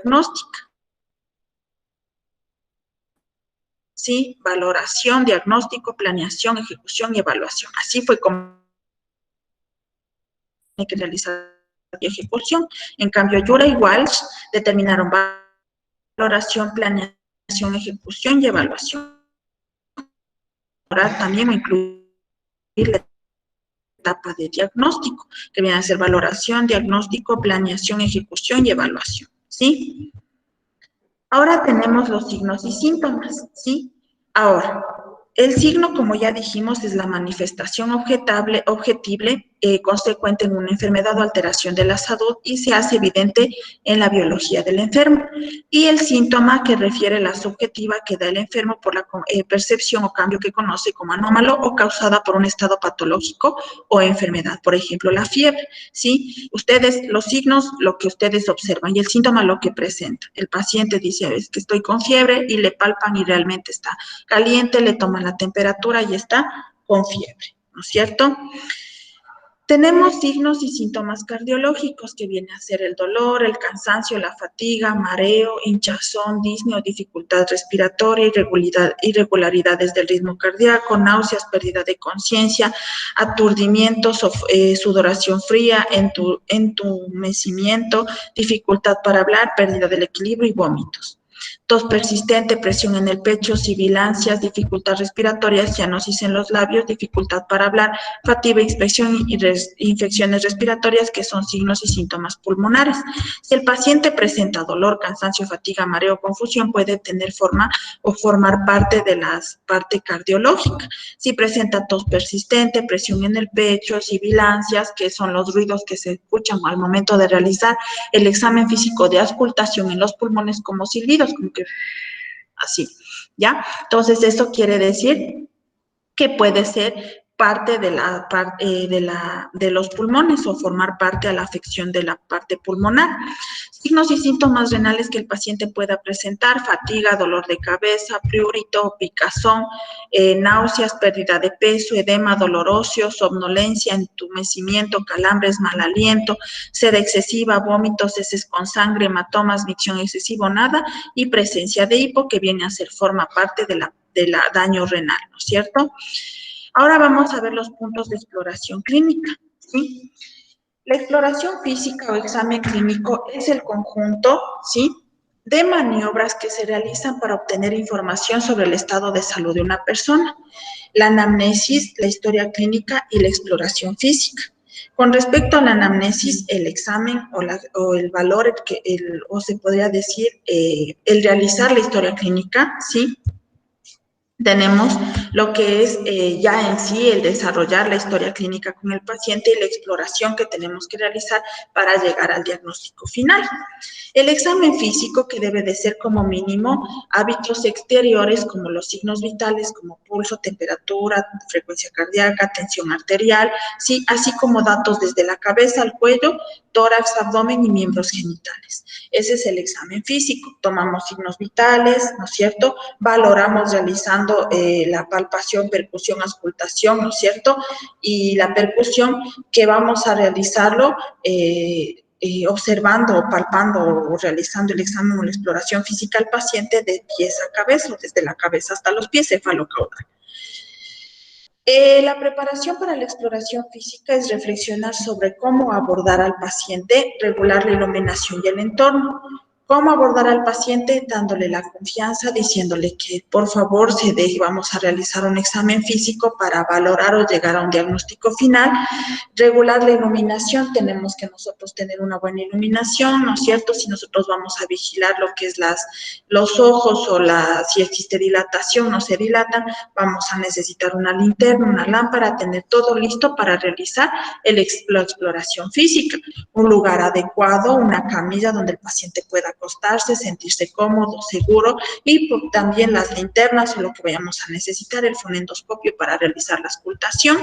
A: diagnóstica, ¿sí? Valoración, diagnóstico, planeación, ejecución y evaluación. Así fue como hay que realizar la ejecución. En cambio, Yura y Walsh determinaron valoración, planeación, ejecución y evaluación. Ahora también incluir la etapa de diagnóstico, que viene a ser valoración, diagnóstico, planeación, ejecución y evaluación, ¿sí? Ahora tenemos los signos y síntomas, ¿sí? Ahora, el signo, como ya dijimos, es la manifestación objetible, consecuente en una enfermedad o alteración de la salud y se hace evidente en la biología del enfermo. Y el síntoma, que refiere a la subjetiva que da el enfermo por la percepción o cambio que conoce como anómalo o causada por un estado patológico o enfermedad. Por ejemplo, la fiebre, ¿sí? Ustedes, los signos, lo que ustedes observan, y el síntoma, lo que presenta. El paciente dice, es que estoy con fiebre, y le palpan y realmente está caliente, le toman la temperatura y está con fiebre, ¿no es cierto? Tenemos signos y síntomas cardiológicos, que viene a ser el dolor, el cansancio, la fatiga, mareo, hinchazón, disnea o dificultad respiratoria, irregularidades del ritmo cardíaco, náuseas, pérdida de conciencia, aturdimiento, sudoración fría, entumecimiento, dificultad para hablar, pérdida del equilibrio y vómitos. tos persistente, presión en el pecho, sibilancias, dificultad respiratoria, cianosis en los labios, dificultad para hablar, fatiga, inspección y infecciones respiratorias, que son signos y síntomas pulmonares. Si el paciente presenta dolor, cansancio, fatiga, mareo, confusión, puede tener forma o formar parte de la parte cardiológica. Si presenta tos persistente, presión en el pecho, sibilancias, que son los ruidos que se escuchan al momento de realizar el examen físico de auscultación en los pulmones, como silbidos, como que así, ¿ya? Entonces, eso quiere decir que puede ser parte de los pulmones o formar parte a la afección de la parte pulmonar. Signos y síntomas renales que el paciente pueda presentar: fatiga, dolor de cabeza, prurito, picazón, náuseas, pérdida de peso, edema, dolor óseo, somnolencia, entumecimiento, calambres, mal aliento, sed excesiva, vómitos, heces con sangre, hematomas, micción excesivo, nada, y presencia de hipo, que viene a ser forma parte de la daño renal, ¿no es cierto? Ahora vamos a ver los puntos de exploración clínica, ¿sí? La exploración física o examen clínico es el conjunto, ¿sí?, de maniobras que se realizan para obtener información sobre el estado de salud de una persona. La anamnesis, la historia clínica y la exploración física. Con respecto a la anamnesis, el examen o el valor, o se podría decir, el realizar la historia clínica, ¿sí? Tenemos lo que es ya en sí el desarrollar la historia clínica con el paciente y la exploración que tenemos que realizar para llegar al diagnóstico final. El examen físico, que debe de ser como mínimo hábitos exteriores como los signos vitales como pulso, temperatura, frecuencia cardíaca, tensión arterial, ¿sí?, así como datos desde la cabeza al cuello, tórax, abdomen y miembros genitales. Ese es el examen físico. Tomamos signos vitales, ¿no es cierto? Valoramos realizando la palpación, percusión, auscultación, ¿no es cierto? Y la percusión, que vamos a realizarlo observando, palpando o realizando el examen o la exploración física al paciente de pies a cabeza, o desde la cabeza hasta los pies, cefalocaudal. La preparación para la exploración física es reflexionar sobre cómo abordar al paciente, regular la iluminación y el entorno. ¿Cómo abordar al paciente? Dándole la confianza, diciéndole que por favor se deje, vamos a realizar un examen físico para valorar o llegar a un diagnóstico final. Regular la iluminación, tenemos que nosotros tener una buena iluminación, ¿no es cierto? Si nosotros vamos a vigilar lo que es los ojos o si existe dilatación, no se dilatan, vamos a necesitar una linterna, una lámpara, tener todo listo para realizar la exploración física. Un lugar adecuado, una camilla donde el paciente pueda acostarse, sentirse cómodo, seguro, y también las linternas o lo que vayamos a necesitar, el fonendoscopio para realizar la auscultación.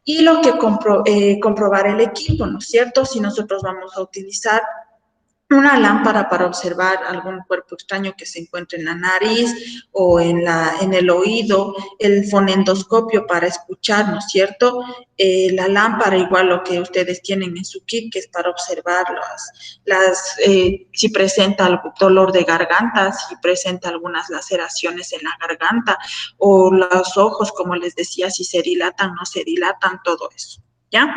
A: Y lo que comprobar el equipo, ¿no es cierto? Si nosotros vamos a utilizar una lámpara para observar algún cuerpo extraño que se encuentre en la nariz o en el oído, el fonendoscopio para escuchar, ¿no es cierto? La lámpara, igual lo que ustedes tienen en su kit, que es para observar si presenta algún dolor de garganta, si presenta algunas laceraciones en la garganta, o los ojos, como les decía, si se dilatan, no se dilatan, todo eso, ¿ya?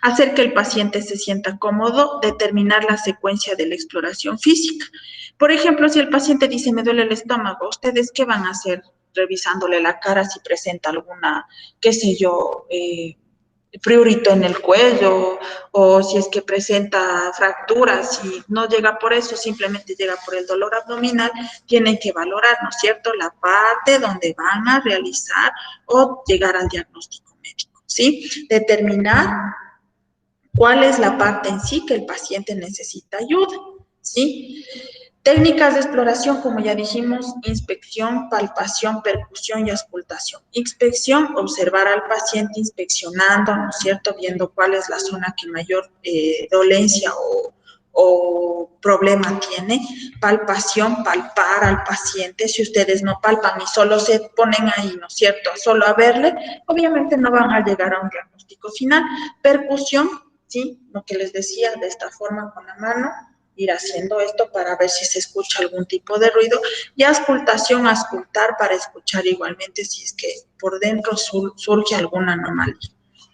A: Hacer que el paciente se sienta cómodo, determinar la secuencia de la exploración física. Por ejemplo, si el paciente dice, me duele el estómago, ¿ustedes qué van a hacer revisándole la cara si presenta alguna, qué sé yo, prurito en el cuello, o si es que presenta fracturas? Si no llega por eso, simplemente llega por el dolor abdominal, tienen que valorar, ¿no es cierto?, la parte donde van a realizar o llegar al diagnóstico médico, ¿sí? Determinar cuál es la parte en sí que el paciente necesita ayuda, ¿sí? Técnicas de exploración, como ya dijimos: inspección, palpación, percusión y auscultación. Inspección, observar al paciente inspeccionando, ¿no es cierto?, viendo cuál es la zona que mayor dolencia o problema tiene. Palpación, palpar al paciente. Si ustedes no palpan y solo se ponen ahí, ¿no es cierto?, solo a verle, obviamente no van a llegar a un diagnóstico final. Percusión, ¿sí?, lo que les decía, de esta forma con la mano, ir haciendo esto para ver si se escucha algún tipo de ruido. Y auscultación, auscultar para escuchar igualmente si es que por dentro surge alguna anomalía,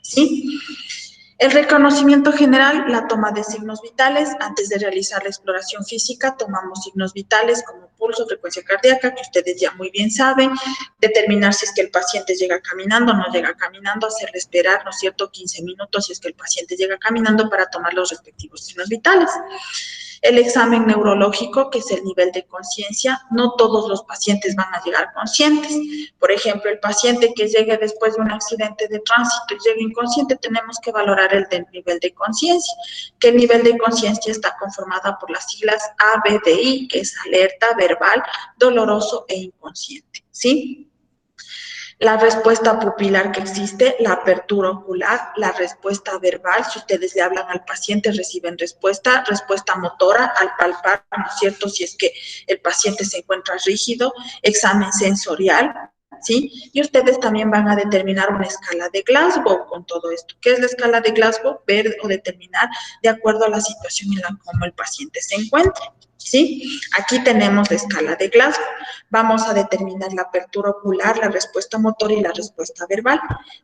A: ¿sí? El reconocimiento general, la toma de signos vitales. Antes de realizar la exploración física, tomamos signos vitales como pulso, frecuencia cardíaca, que ustedes ya muy bien saben. Determinar si es que el paciente llega caminando o no llega caminando, hacerle esperar, ¿no es cierto?, 15 minutos si es que el paciente llega caminando para tomar los respectivos signos vitales. El examen neurológico, que es el nivel de conciencia. No todos los pacientes van a llegar conscientes. Por ejemplo, el paciente que llegue después de un accidente de tránsito y llegue inconsciente, tenemos que valorar el del nivel de conciencia, que el nivel de conciencia está conformada por las siglas ABDI, que es alerta, verbal, doloroso e inconsciente, ¿sí? La respuesta pupilar que existe, la apertura ocular, la respuesta verbal, si ustedes le hablan al paciente reciben respuesta, respuesta motora al palpar, ¿no es cierto?, si es que el paciente se encuentra rígido, examen sensorial, ¿sí? Y ustedes también van a determinar una escala de Glasgow con todo esto. ¿Qué es la escala de Glasgow? Ver o determinar de acuerdo a la situación en la como el paciente se encuentre, ¿sí? Aquí tenemos la escala de Glasgow. Vamos a determinar la apertura ocular, la respuesta motora y la respuesta verbal.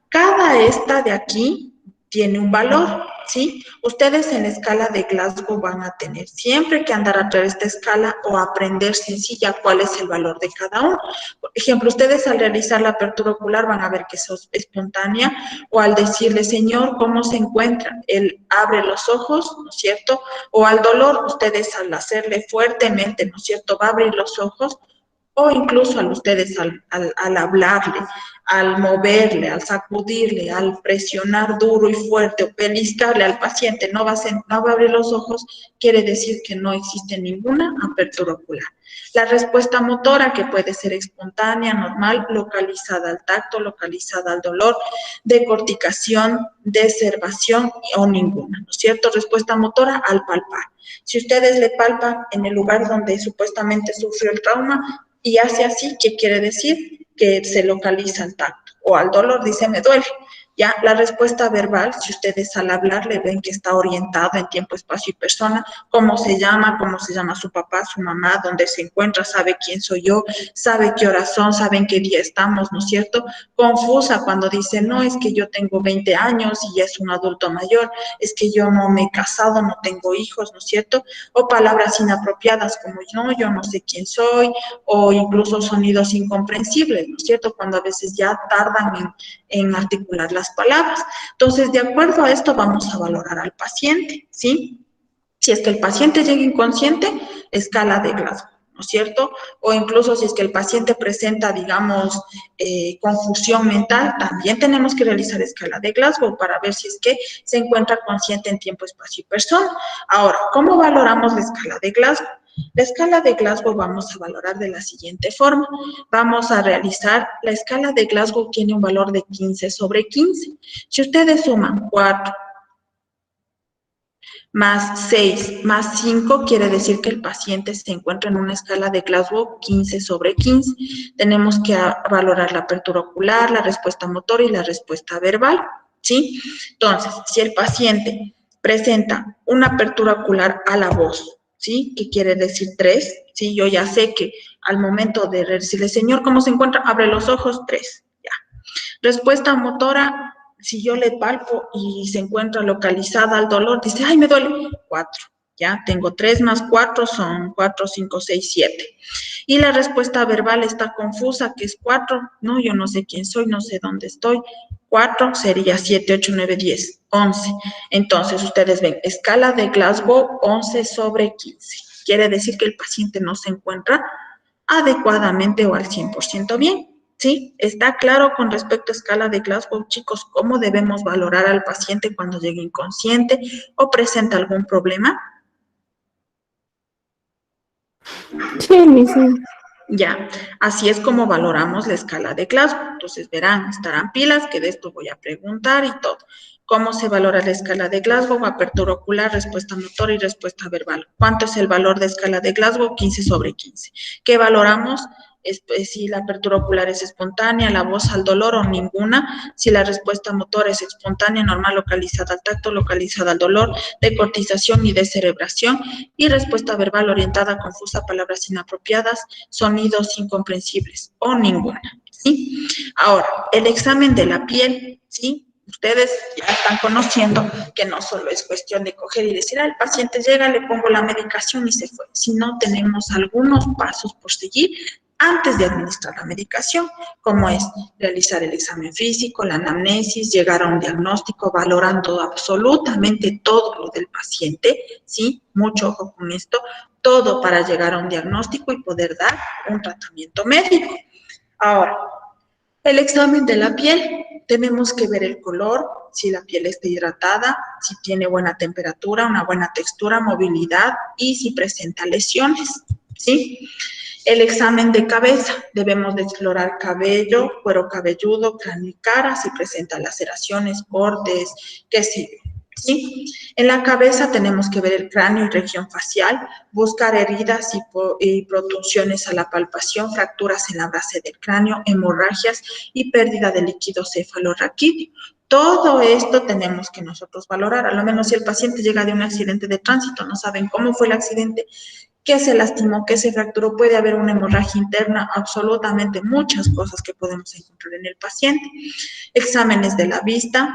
A: Cada esta de aquí tiene un valor, ¿sí? Ustedes en la escala de Glasgow van a tener siempre que andar a través de esta escala o aprender sencilla cuál es el valor de cada uno. Por ejemplo, ustedes al realizar la apertura ocular van a ver que es espontánea, o al decirle, señor, ¿cómo se encuentra? Él abre los ojos, ¿no es cierto? O al dolor, ustedes al hacerle fuertemente, ¿no es cierto?, va a abrir los ojos, o incluso al ustedes al hablarle, al moverle, al sacudirle, al presionar duro y fuerte o pellizcarle al paciente, no va a abrir los ojos, quiere decir que no existe ninguna apertura ocular. La respuesta motora, que puede ser espontánea, normal, localizada al tacto, localizada al dolor, decorticación, deservación o ninguna, ¿no es cierto? Respuesta motora al palpar. Si ustedes le palpan en el lugar donde supuestamente sufrió el trauma y hace así, ¿qué quiere decir? Que se localiza el tacto. O al dolor dice, me duele. Ya, la respuesta verbal, si ustedes al hablar le ven que está orientado en tiempo, espacio y persona, cómo se llama su papá, su mamá, dónde se encuentra, sabe quién soy yo, sabe qué horas son, sabe en qué día estamos, ¿no es cierto? Confusa cuando dice, no, es que yo tengo 20 años y ya es un adulto mayor, es que yo no me he casado, no tengo hijos, ¿no es cierto? O palabras inapropiadas como yo no sé quién soy, o incluso sonidos incomprensibles, ¿no es cierto? Cuando a veces ya tardan en articular las palabras. Entonces, de acuerdo a esto, vamos a valorar al paciente, ¿sí? Si es que el paciente llega inconsciente, escala de Glasgow, ¿no es cierto? O incluso si es que el paciente presenta, digamos, confusión mental, también tenemos que realizar escala de Glasgow para ver si es que se encuentra consciente en tiempo, espacio y persona. Ahora, ¿cómo valoramos la escala de Glasgow? La escala de Glasgow vamos a valorar de la siguiente forma. Vamos a realizar, la escala de Glasgow tiene un valor de 15 sobre 15. Si ustedes suman 4 más 6 más 5, quiere decir que el paciente se encuentra en una escala de Glasgow 15 sobre 15. Tenemos que valorar la apertura ocular, la respuesta motora y la respuesta verbal, ¿sí? Entonces, si el paciente presenta una apertura ocular a la voz, ¿sí? ¿Qué quiere decir 3? ¿Sí? Yo ya sé que al momento de decirle, señor, ¿cómo se encuentra? Abre los ojos, 3, ya. Respuesta motora, si yo le palpo y se encuentra localizada al dolor, dice, ay, me duele, 4, ya. Tengo 3 más 4 son 4, 5, 6, 7. Y la respuesta verbal está confusa, que es 4, no, yo no sé quién soy, no sé dónde estoy. 4 sería 7, 8, 9, 10, 11. Entonces, ustedes ven, escala de Glasgow 11 sobre 15. Quiere decir que el paciente no se encuentra adecuadamente o al 100% bien, ¿sí? ¿Está claro con respecto a escala de Glasgow, chicos, cómo debemos valorar al paciente cuando llegue inconsciente o presenta algún problema?
B: Sí, Lisa.
A: Ya, así es como valoramos la escala de Glasgow. Entonces verán, estarán pilas, que de esto voy a preguntar y todo. ¿Cómo se valora la escala de Glasgow? Apertura ocular, respuesta motora y respuesta verbal. ¿Cuánto es el valor de escala de Glasgow? 15 sobre 15. ¿Qué valoramos? Si la apertura ocular es espontánea, la voz al dolor o ninguna, si la respuesta motora es espontánea, normal, localizada al tacto, localizada al dolor, decortización y descerebración, y respuesta verbal orientada, confusa, palabras inapropiadas, sonidos incomprensibles o ninguna, ¿sí? Ahora, el examen de la piel, ¿sí? Ustedes ya están conociendo que no solo es cuestión de coger y decir, el paciente llega, le pongo la medicación y se fue, sino tenemos algunos pasos por seguir antes de administrar la medicación, como es realizar el examen físico, la anamnesis, llegar a un diagnóstico valorando absolutamente todo lo del paciente, ¿sí? Mucho ojo con esto, todo para llegar a un diagnóstico y poder dar un tratamiento médico. Ahora, el examen de la piel, tenemos que ver el color, si la piel está hidratada, si tiene buena temperatura, una buena textura, movilidad y si presenta lesiones, ¿sí? El examen de cabeza, debemos de explorar cabello, cuero cabelludo, cráneo y cara, si presenta laceraciones, cortes, qué sé yo, ¿sí? En la cabeza tenemos que ver el cráneo y región facial, buscar heridas y protrusiones a la palpación, fracturas en la base del cráneo, hemorragias y pérdida de líquido cefalorraquídeo. Todo esto tenemos que nosotros valorar, a lo menos si el paciente llega de un accidente de tránsito, no saben cómo fue el accidente, qué se lastimó, qué se fracturó, puede haber una hemorragia interna, absolutamente muchas cosas que podemos encontrar en el paciente. Exámenes de la vista,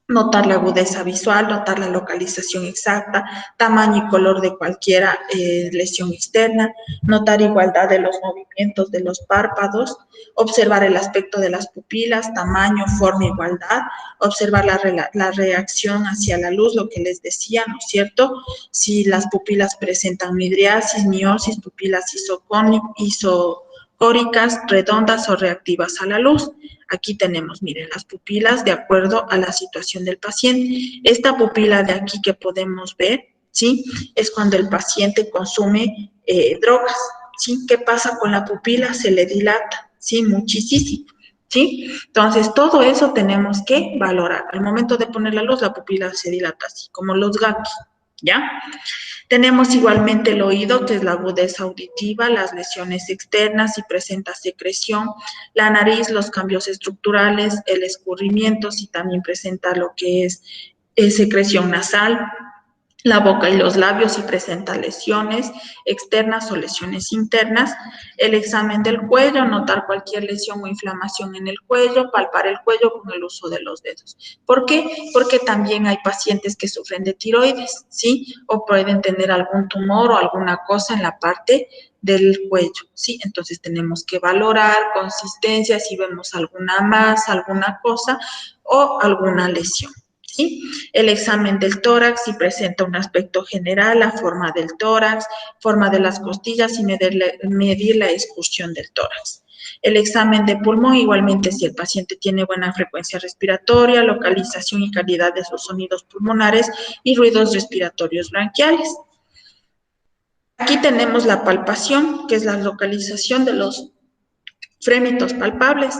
A: notar la agudeza visual, notar la localización exacta, tamaño y color de cualquier lesión externa, notar igualdad de los movimientos de los párpados, observar el aspecto de las pupilas, tamaño, forma, igualdad, observar la reacción hacia la luz, lo que les decía, ¿no es cierto? Si las pupilas presentan midriasis, miosis, pupilas isocóricas, redondas o reactivas a la luz. Aquí tenemos, miren, las pupilas de acuerdo a la situación del paciente. Esta pupila de aquí que podemos ver, ¿sí? Es cuando el paciente consume drogas, ¿sí? ¿Qué pasa con la pupila? Se le dilata, ¿sí? Muchísimo, ¿sí? Entonces, todo eso tenemos que valorar. Al momento de poner la luz, la pupila se dilata así, como los gakis, ¿ya? Tenemos igualmente el oído, que es la agudeza auditiva, las lesiones externas, si presenta secreción, la nariz, los cambios estructurales, el escurrimiento, si también presenta lo que es secreción nasal, la boca y los labios si presenta lesiones externas o lesiones internas, el examen del cuello, notar cualquier lesión o inflamación en el cuello, palpar el cuello con el uso de los dedos. ¿Por qué? Porque también hay pacientes que sufren de tiroides, ¿sí? O pueden tener algún tumor o alguna cosa en la parte del cuello, ¿sí? Entonces tenemos que valorar consistencia, si vemos alguna masa, alguna cosa o alguna lesión. ¿Sí? El examen del tórax, si presenta un aspecto general, la forma del tórax, forma de las costillas y medir la excursión del tórax. El examen de pulmón, igualmente si el paciente tiene buena frecuencia respiratoria, localización y calidad de sus sonidos pulmonares y ruidos respiratorios bronquiales. Aquí tenemos la palpación, que es la localización de los frémitos palpables.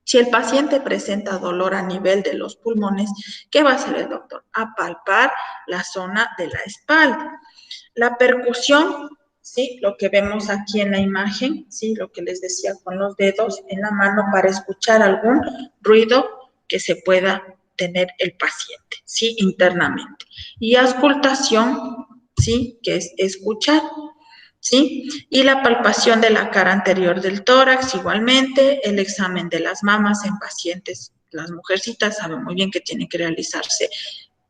A: Si el paciente presenta dolor a nivel de los pulmones, ¿qué va a hacer el doctor? A palpar la zona de la espalda. La percusión, ¿sí? Lo que vemos aquí en la imagen, ¿sí? Lo que les decía con los dedos en la mano para escuchar algún ruido que se pueda tener el paciente, ¿sí? Internamente. Y auscultación, ¿sí? Que es escuchar. ¿Sí? Y la palpación de la cara anterior del tórax, igualmente, el examen de las mamas en pacientes, las mujercitas saben muy bien que tiene que realizarse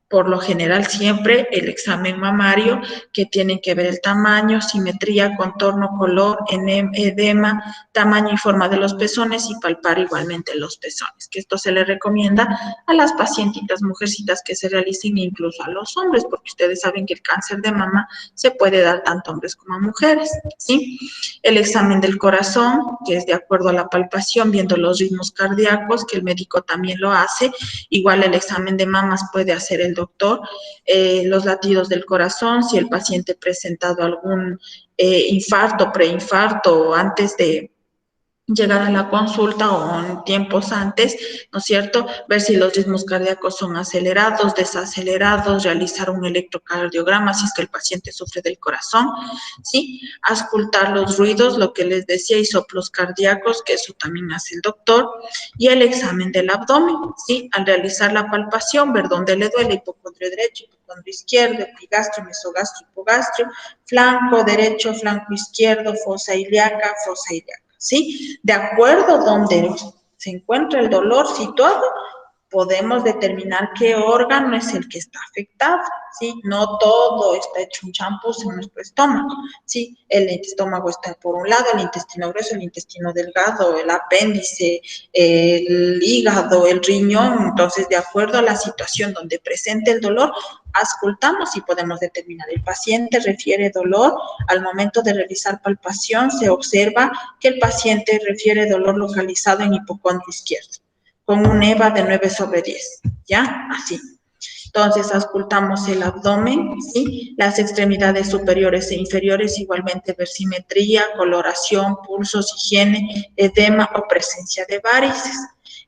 A: por lo general siempre el examen mamario, que tiene que ver el tamaño, simetría, contorno, color, edema, tamaño y forma de los pezones y palpar igualmente los pezones, que esto se le recomienda a las pacientitas mujercitas que se realicen incluso a los hombres, porque ustedes saben que el cáncer de mama se puede dar tanto a hombres como a mujeres, ¿sí? El examen del corazón, que es de acuerdo a la palpación, viendo los ritmos cardíacos, que el médico también lo hace, igual el examen de mamas puede hacer el doctor, los latidos del corazón, si el paciente ha presentado algún infarto, preinfarto o antes de llegar a la consulta o en tiempos antes, ¿no es cierto? Ver si los ritmos cardíacos son acelerados, desacelerados, realizar un electrocardiograma si es que el paciente sufre del corazón, ¿sí? Auscultar los ruidos, lo que les decía, y soplos cardíacos, que eso también hace el doctor, y el examen del abdomen, ¿sí? Al realizar la palpación, ver dónde le duele, hipocondrio derecho, hipocondrio izquierdo, epigastrio, mesogastrio, hipogastrio, flanco derecho, flanco izquierdo, fosa ilíaca, ¿sí? De acuerdo donde se encuentra el dolor situado, podemos determinar qué órgano es el que está afectado, ¿sí? No todo está hecho un champús en nuestro estómago, ¿sí? El estómago está por un lado, el intestino grueso, el intestino delgado, el apéndice, el hígado, el riñón. Entonces, de acuerdo a la situación donde presente el dolor, auscultamos y podemos determinar. El paciente refiere dolor, al momento de realizar palpación se observa que el paciente refiere dolor localizado en hipocondrio izquierdo, con un EVA de 9/10, ¿ya? Así. Entonces, auscultamos el abdomen, ¿sí? Las extremidades superiores e inferiores, igualmente ver simetría, coloración, pulsos, higiene, edema o presencia de varices.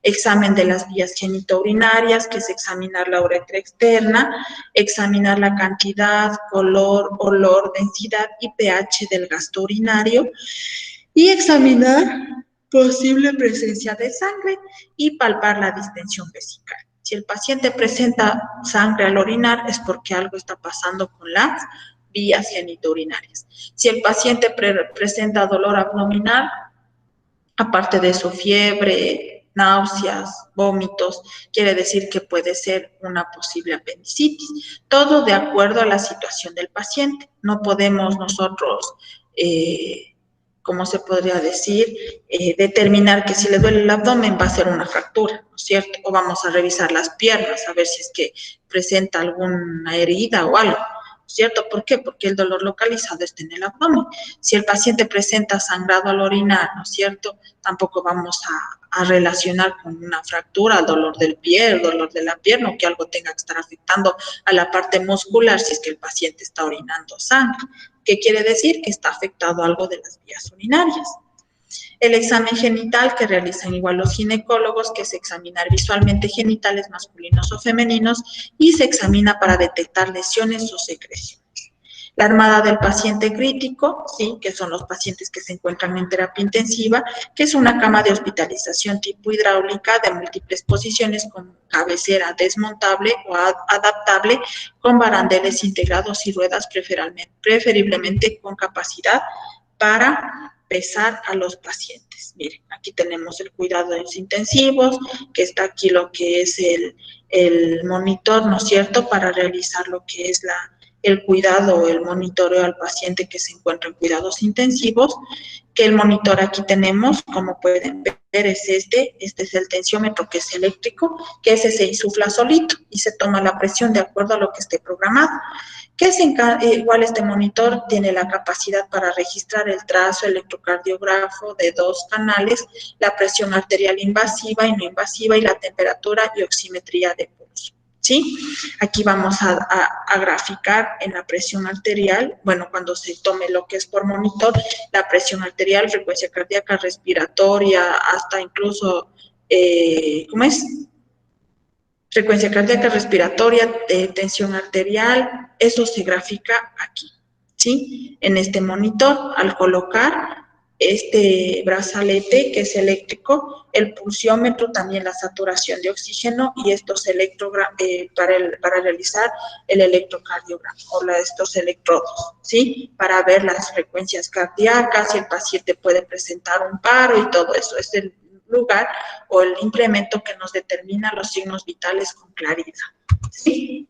A: Examen de las vías genitourinarias, que es examinar la uretra externa, examinar la cantidad, color, olor, densidad y pH del gasto urinario, y examinar posible presencia de sangre y palpar la distensión vesical. Si el paciente presenta sangre al orinar es porque algo está pasando con las vías genitourinarias. Si el paciente presenta dolor abdominal, aparte de su fiebre, náuseas, vómitos, quiere decir que puede ser una posible apendicitis. Todo de acuerdo a la situación del paciente. No podemos nosotros, ¿cómo se podría decir? Determinar que si le duele el abdomen va a ser una fractura, ¿no es cierto? O vamos a revisar las piernas a ver si es que presenta alguna herida o algo, ¿cierto? ¿Por qué? Porque el dolor localizado está en el abdomen. Si el paciente presenta sangrado al orinar, ¿no es cierto? Tampoco vamos a relacionar con una fractura, el dolor del pie, el dolor de la pierna, o que algo tenga que estar afectando a la parte muscular si es que el paciente está orinando sangre. ¿Qué quiere decir? Que está afectado algo de las vías urinarias. El examen genital que realizan igual los ginecólogos, que es examinar visualmente genitales masculinos o femeninos, y se examina para detectar lesiones o secreciones. La armada del paciente crítico, ¿sí? Que son los pacientes que se encuentran en terapia intensiva, que es una cama de hospitalización tipo hidráulica de múltiples posiciones con cabecera desmontable o adaptable, con barandeles integrados y ruedas preferiblemente con capacidad para pesar a los pacientes. Miren, aquí tenemos el cuidado de los intensivos, que está aquí lo que es el monitor, ¿no es cierto?, para realizar lo que es el cuidado o el monitoreo al paciente que se encuentra en cuidados intensivos, que el monitor aquí tenemos, como pueden ver, es este es el tensiómetro, que es eléctrico, que ese se insufla solito y se toma la presión de acuerdo a lo que esté programado. Igual este monitor tiene la capacidad para registrar el trazo electrocardiógrafo de 2 canales, la presión arterial invasiva y no invasiva, y la temperatura y oximetría de pulso, ¿sí? Aquí vamos a graficar en la presión arterial, bueno, cuando se tome lo que es por monitor, la presión arterial, frecuencia cardíaca, respiratoria, hasta incluso, ¿cómo es? Frecuencia cardíaca, respiratoria, tensión arterial, eso se grafica aquí, ¿sí? En este monitor, al colocar este brazalete que es eléctrico, el pulsiómetro, también la saturación de oxígeno y estos para realizar el electrocardiograma o estos electrodos, ¿sí? Para ver las frecuencias cardíacas, si el paciente puede presentar un paro y todo eso. Es el lugar o el implemento que nos determina los signos vitales con claridad, ¿sí?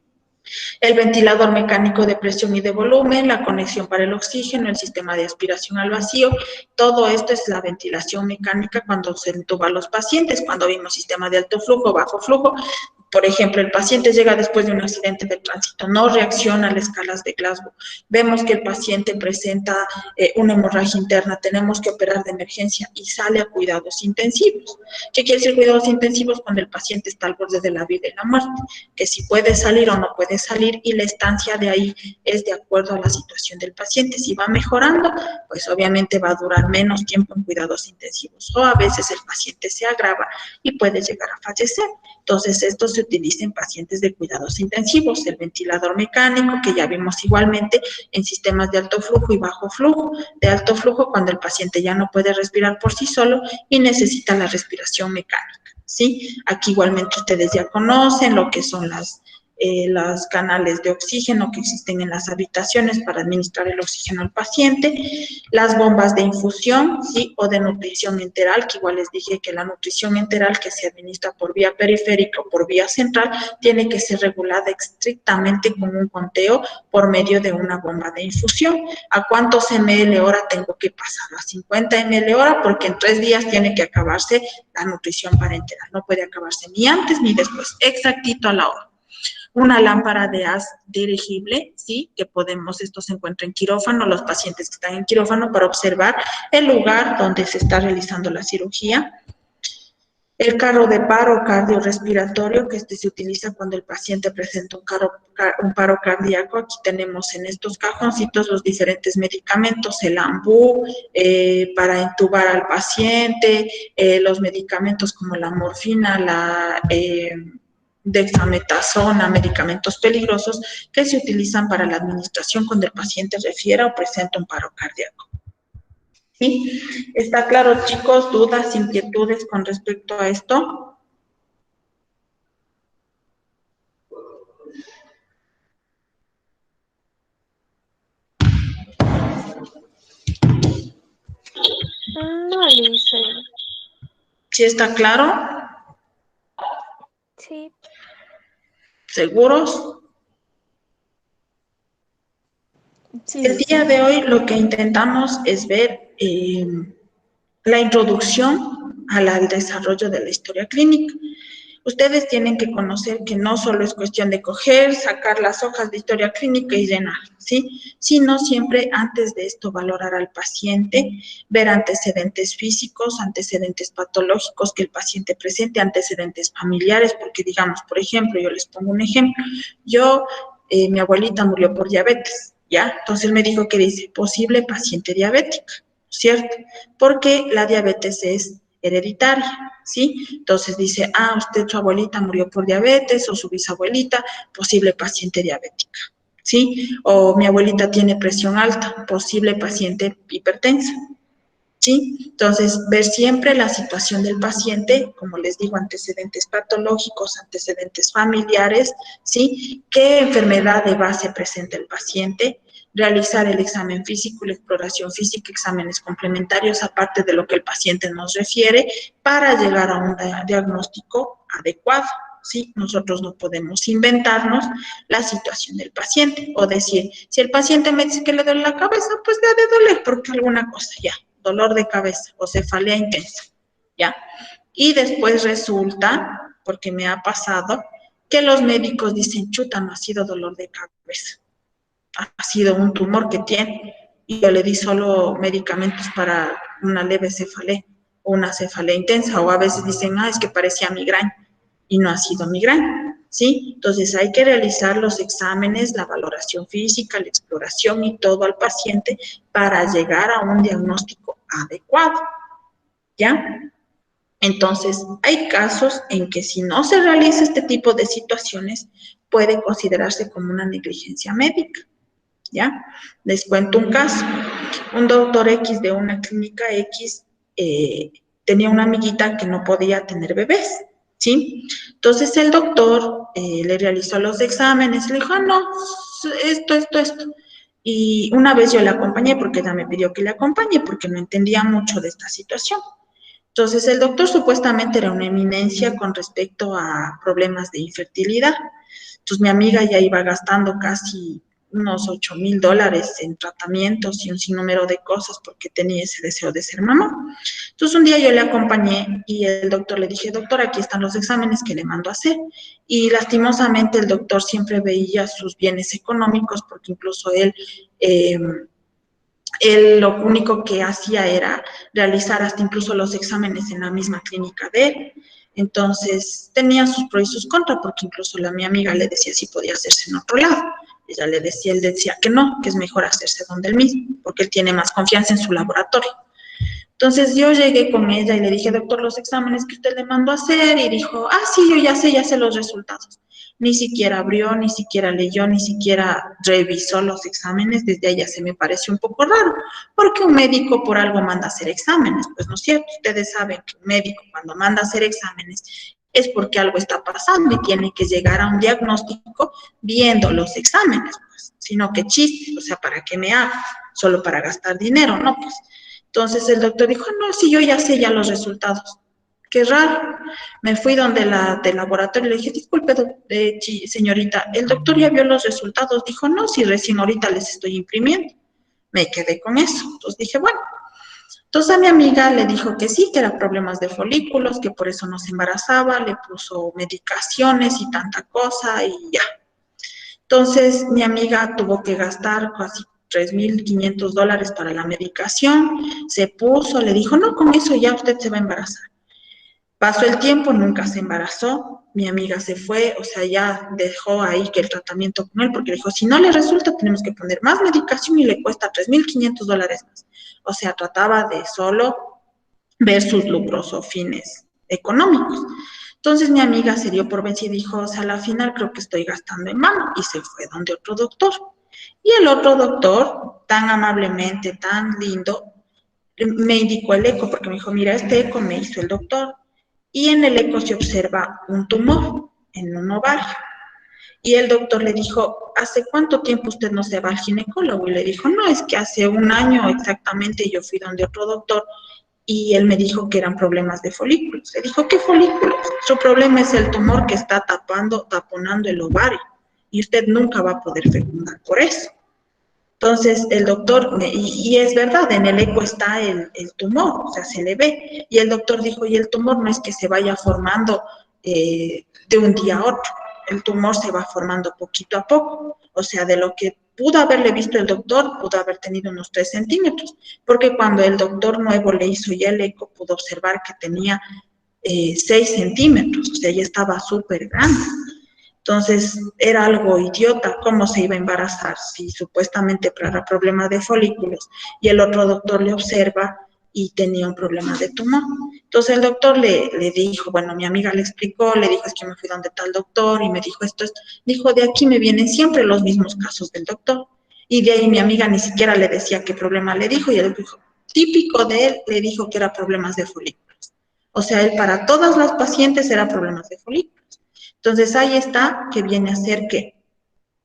A: El ventilador mecánico de presión y de volumen, la conexión para el oxígeno, el sistema de aspiración al vacío, todo esto es la ventilación mecánica cuando se entuba a los pacientes, cuando vimos sistema de alto flujo, bajo flujo. Por ejemplo, el paciente llega después de un accidente de tránsito, no reacciona a las escalas de Glasgow. Vemos que el paciente presenta una hemorragia interna, tenemos que operar de emergencia y sale a cuidados intensivos. ¿Qué quiere decir cuidados intensivos? Cuando el paciente está al borde de la vida y la muerte, que si puede salir o no puede salir, y la estancia de ahí es de acuerdo a la situación del paciente. Si va mejorando, pues obviamente va a durar menos tiempo en cuidados intensivos, o a veces el paciente se agrava y puede llegar a fallecer. Entonces, esto se utiliza en pacientes de cuidados intensivos. El ventilador mecánico, que ya vimos igualmente en sistemas de alto flujo y bajo flujo. De alto flujo, cuando el paciente ya no puede respirar por sí solo y necesita la respiración mecánica, ¿sí? Aquí igualmente ustedes ya conocen lo que son las los canales de oxígeno que existen en las habitaciones para administrar el oxígeno al paciente, las bombas de infusión, ¿sí? O de nutrición enteral, que igual les dije que la nutrición enteral que se administra por vía periférica o por vía central tiene que ser regulada estrictamente con un conteo por medio de una bomba de infusión. ¿A cuántos ml hora tengo que pasar? A 50 ml hora, porque en 3 días tiene que acabarse la nutrición parenteral. No puede acabarse ni antes ni después, exactito a la hora. Una lámpara de haz dirigible, ¿sí? Que podemos, esto se encuentra en quirófano, los pacientes que están en quirófano para observar el lugar donde se está realizando la cirugía. El carro de paro cardiorrespiratorio, que se utiliza cuando el paciente presenta un paro cardíaco. Aquí tenemos en estos cajoncitos los diferentes medicamentos, el AMBU, para intubar al paciente, los medicamentos como la morfina, la dexametasona, medicamentos peligrosos que se utilizan para la administración cuando el paciente refiera o presenta un paro cardíaco. ¿Sí? ¿Está claro, chicos? ¿Dudas, inquietudes con respecto a esto?
E: No, Lisa.
A: ¿Sí está claro?
E: Sí.
A: ¿Seguros?
E: Sí,
A: El día de hoy lo que intentamos es ver la introducción al desarrollo de la historia clínica. Ustedes tienen que conocer que no solo es cuestión de coger, sacar las hojas de historia clínica y llenar, ¿sí? Sino siempre antes de esto valorar al paciente, ver antecedentes físicos, antecedentes patológicos que el paciente presente, antecedentes familiares, porque digamos, por ejemplo, yo les pongo un ejemplo, mi abuelita murió por diabetes, ¿ya? Entonces él me dijo que dice, posible paciente diabética, ¿cierto? Porque la diabetes es hereditaria, ¿sí? Entonces dice, usted, su abuelita murió por diabetes, o su bisabuelita, posible paciente diabética, ¿sí? O mi abuelita tiene presión alta, posible paciente hipertensa, ¿sí? Entonces, ver siempre la situación del paciente, como les digo, antecedentes patológicos, antecedentes familiares, ¿sí? ¿Qué enfermedad de base presenta el paciente? Realizar el examen físico, la exploración física, exámenes complementarios, aparte de lo que el paciente nos refiere, para llegar a un diagnóstico adecuado, ¿sí? Nosotros no podemos inventarnos la situación del paciente, o decir, si el paciente me dice que le duele la cabeza, pues le ha de doler porque alguna cosa ya, dolor de cabeza o cefalea intensa, ¿ya? Y después resulta, porque me ha pasado, que los médicos dicen, chuta, no ha sido dolor de cabeza, ha sido un tumor que tiene, y yo le di solo medicamentos para una leve cefalea o una cefalea intensa, o a veces dicen, es que parecía migraña, y no ha sido migraña, ¿sí? Entonces hay que realizar los exámenes, la valoración física, la exploración y todo al paciente para llegar a un diagnóstico adecuado, ¿ya? Entonces, hay casos en que si no se realiza este tipo de situaciones, puede considerarse como una negligencia médica, ¿ya? Les cuento un caso. Un doctor X de una clínica X tenía una amiguita que no podía tener bebés, ¿sí? Entonces el doctor le realizó los exámenes, le dijo, no, esto. Y una vez yo le acompañé, porque ella me pidió que le acompañe, porque no entendía mucho de esta situación. Entonces el doctor supuestamente era una eminencia con respecto a problemas de infertilidad. Entonces mi amiga ya iba gastando casi unos $8,000 en tratamientos y un sinnúmero de cosas porque tenía ese deseo de ser mamá. Entonces un día yo le acompañé y el doctor le dije, doctor, aquí están los exámenes que le mando a hacer. Y lastimosamente el doctor siempre veía sus bienes económicos, porque incluso él lo único que hacía era realizar hasta incluso los exámenes en la misma clínica de él. Entonces tenía sus pros y sus contras, porque incluso mi amiga le decía si podía hacerse en otro lado. Él decía que no, que es mejor hacerse donde él mismo, porque él tiene más confianza en su laboratorio. Entonces yo llegué con ella y le dije, doctor, los exámenes que usted le mandó a hacer, y dijo, sí, yo ya sé los resultados. Ni siquiera abrió, ni siquiera leyó, ni siquiera revisó los exámenes. Desde ahí ya se me pareció un poco raro, porque un médico por algo manda a hacer exámenes, pues no es cierto. Ustedes saben que un médico cuando manda a hacer exámenes es porque algo está pasando y tiene que llegar a un diagnóstico viendo los exámenes, pues, sino que chiste, o sea, ¿para qué me hago? Solo para gastar dinero, ¿no? Pues, entonces el doctor dijo, no, si yo ya sé ya los resultados. Qué raro. Me fui donde del laboratorio y le dije, disculpe, señorita, el doctor ya vio los resultados. Dijo, no, si recién ahorita les estoy imprimiendo. Me quedé con eso. Entonces dije, bueno. Entonces a mi amiga le dijo que sí, que eran problemas de folículos, que por eso no se embarazaba, le puso medicaciones y tanta cosa y ya. Entonces mi amiga tuvo que gastar casi $3,500 para la medicación, se puso, le dijo, no, con eso ya usted se va a embarazar. Pasó el tiempo, nunca se embarazó, mi amiga se fue, o sea, ya dejó ahí que el tratamiento con él, porque dijo, si no le resulta, tenemos que poner más medicación y le cuesta $3,500 más. O sea, trataba de solo ver sus lucros o fines económicos. Entonces mi amiga se dio por vencida y dijo, o sea, a la final creo que estoy gastando en vano, y se fue donde otro doctor. Y el otro doctor, tan amablemente, tan lindo, me indicó el eco, porque me dijo, mira, este eco me hizo el doctor, y en el eco se observa un tumor en un ovario. Y el doctor le dijo, ¿hace cuánto tiempo usted no se va al ginecólogo? Y le dijo, no, es que hace un año exactamente yo fui donde otro doctor y él me dijo que eran problemas de folículos. Le dijo, ¿qué folículos? Su problema es el tumor que está taponando el ovario y usted nunca va a poder fecundar por eso. Entonces el doctor, y es verdad, en el eco está el tumor, o sea, se le ve. Y el doctor dijo, y el tumor no es que se vaya formando de un día a otro, el tumor se va formando poquito a poco. O sea, de lo que pudo haberle visto el doctor, pudo haber tenido unos 3 centímetros, porque cuando el doctor nuevo le hizo ya el eco, pudo observar que tenía 6 centímetros, o sea, ya estaba súper grande. Entonces, era algo idiota, ¿cómo se iba a embarazar si supuestamente para problemas de folículos y el otro doctor le observa y tenía un problema de tumor? Entonces, el doctor le dijo, bueno, mi amiga le explicó, le dijo, es que me fui donde tal doctor y me dijo esto, dijo, de aquí me vienen siempre los mismos casos del doctor. Y de ahí mi amiga ni siquiera le decía qué problema le dijo y él dijo, típico de él, le dijo que era problemas de folículos. O sea, él para todas las pacientes era problemas de folículos. Entonces ahí está que viene a ser que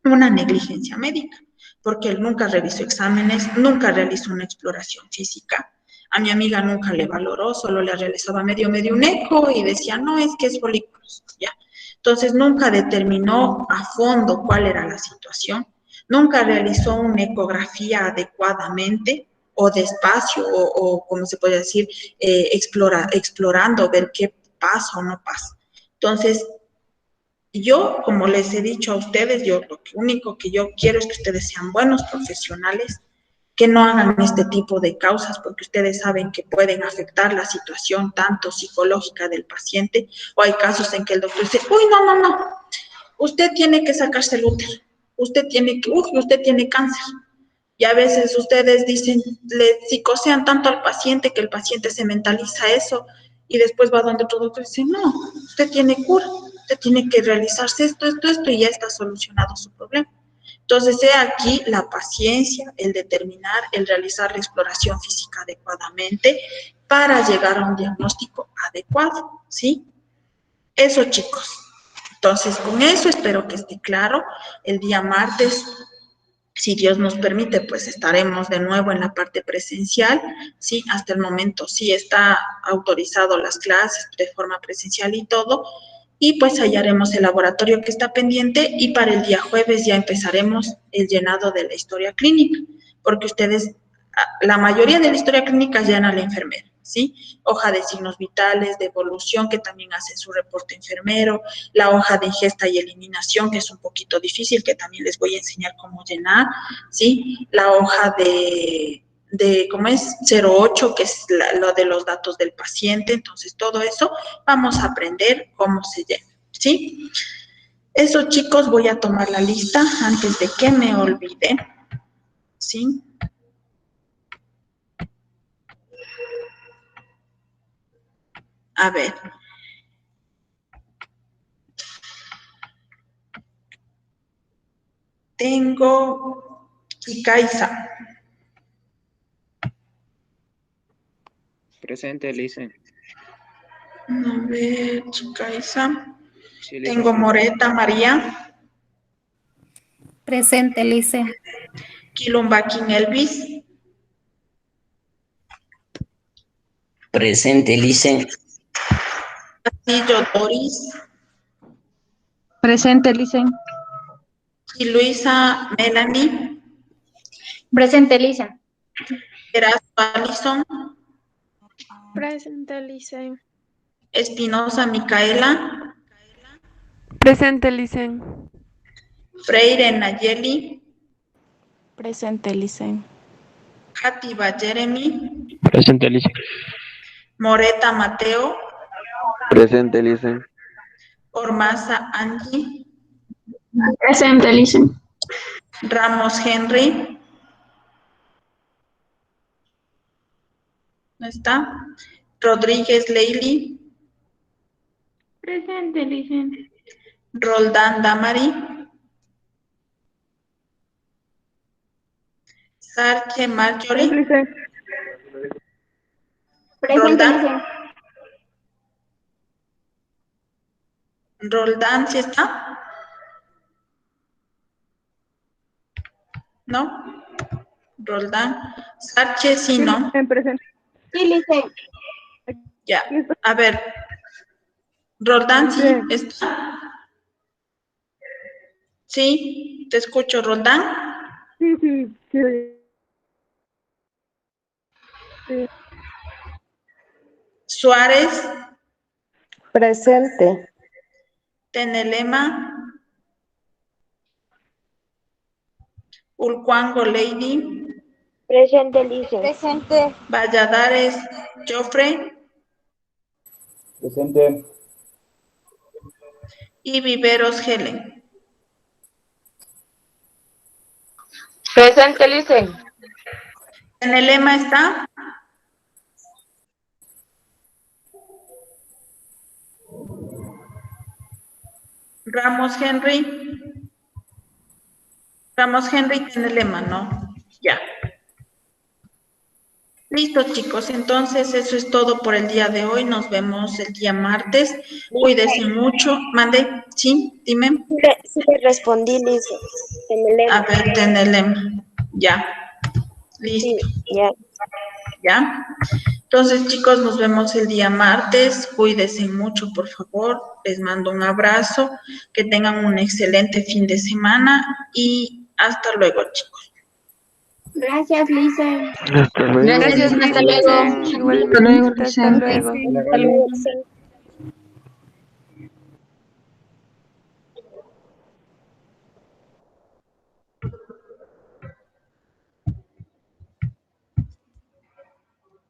A: una negligencia médica, porque él nunca revisó exámenes, nunca realizó una exploración física. A mi amiga nunca le valoró, solo le realizaba medio un eco y decía, no, es que es folículos, ¿ya? Entonces nunca determinó a fondo cuál era la situación, nunca realizó una ecografía adecuadamente o despacio o como se puede decir, explorando, ver qué pasa o no pasa. Entonces, yo, como les he dicho a ustedes, yo lo único que yo quiero es que ustedes sean buenos profesionales, que no hagan este tipo de causas, porque ustedes saben que pueden afectar la situación tanto psicológica del paciente, o hay casos en que el doctor dice, uy, no, usted tiene que sacarse el útero, usted tiene cáncer. Y a veces ustedes dicen, le psicosean tanto al paciente que el paciente se mentaliza eso y después va donde otro doctor y dice, no, usted tiene cura, usted tiene que realizarse esto y ya está solucionado su problema. Entonces, he aquí la paciencia, el determinar, el realizar la exploración física adecuadamente para llegar a un diagnóstico adecuado, ¿sí? Eso, chicos. Entonces, con eso espero que esté claro. El día martes, si Dios nos permite, pues estaremos de nuevo en la parte presencial, ¿sí? Hasta el momento sí está autorizado las clases de forma presencial y todo, y pues hallaremos el laboratorio que está pendiente y para el día jueves ya empezaremos el llenado de la historia clínica, porque ustedes, la mayoría de la historia clínica llena la enfermera, ¿sí? Hoja de signos vitales, de evolución, que también hace su reporte enfermero, la hoja de ingesta y eliminación, que es un poquito difícil, que también les voy a enseñar cómo llenar, ¿sí? La hoja de ¿cómo es? 08, que es lo de los datos del paciente. Entonces, todo eso vamos a aprender cómo se llena, ¿sí? Eso, chicos, voy a tomar la lista antes de que me olvide, ¿sí? A ver. Tengo Kikaisa.
F: Presente, Licen.
A: A ver, chica Isa.
F: Sí, Lisa.
A: Tengo Moreta María.
G: Presente, Lice.
A: Quilombaquín Elvis.
H: Presente, Lice.
A: Castillo Doris.
I: Presente, Licen.
A: Y Luisa Melanie.
C: Presente, Lisa.
A: Erazo Alison.
E: Presente, Licen.
A: Espinosa Micaela.
J: Presente, Licen.
A: Freire Nayeli.
I: Presente, Licen.
A: Játiva Jeremy.
D: Presente, Lice.
A: Moreta Mateo.
F: Presente, Lice.
A: Ormaza Angie.
B: Presente, Licen.
A: Ramos Henry. ¿No está? Rodríguez Leili.
B: Presente, Licen.
A: Roldán Damari. Sarche Marjorie.
E: Licen.
C: Presente,
A: Roldán.
C: Licen.
A: Roldán, ¿sí está? ¿No? Roldán. Sarche, sí, ¿no?
E: Presente.
C: Sí, Licen.
A: Ya. A ver. Roldán, sí, está. Sí, te escucho, Roldán.
E: Sí.
A: Suárez.
K: Presente.
A: Tenelema. Ulcuango Lady.
C: Presente, Licen. Presente.
A: Valladares Joffre.
F: Presente.
A: Y Viveros Helen.
B: Presente, Licen.
A: Tenelema está. Ramos Henry. Ramos Henry Tenelema, ¿no? Ya. Listo, chicos. Entonces, eso es todo por el día de hoy. Nos vemos el día martes. Cuídense mucho. Mande. Sí, dime.
C: Sí, te respondí, Licen.
A: A ver, Tenelema. Ya. Listo.
C: Sí, ya.
A: ¿Ya? Entonces, chicos, nos vemos el día martes. Cuídense mucho, por favor. Les mando un abrazo. Que tengan un excelente fin de semana y hasta luego, chicos.
C: Gracias, Licen.
F: Hasta luego.
B: Gracias, hasta luego.
J: Igualmente, hasta luego.
C: Hasta luego, Licen.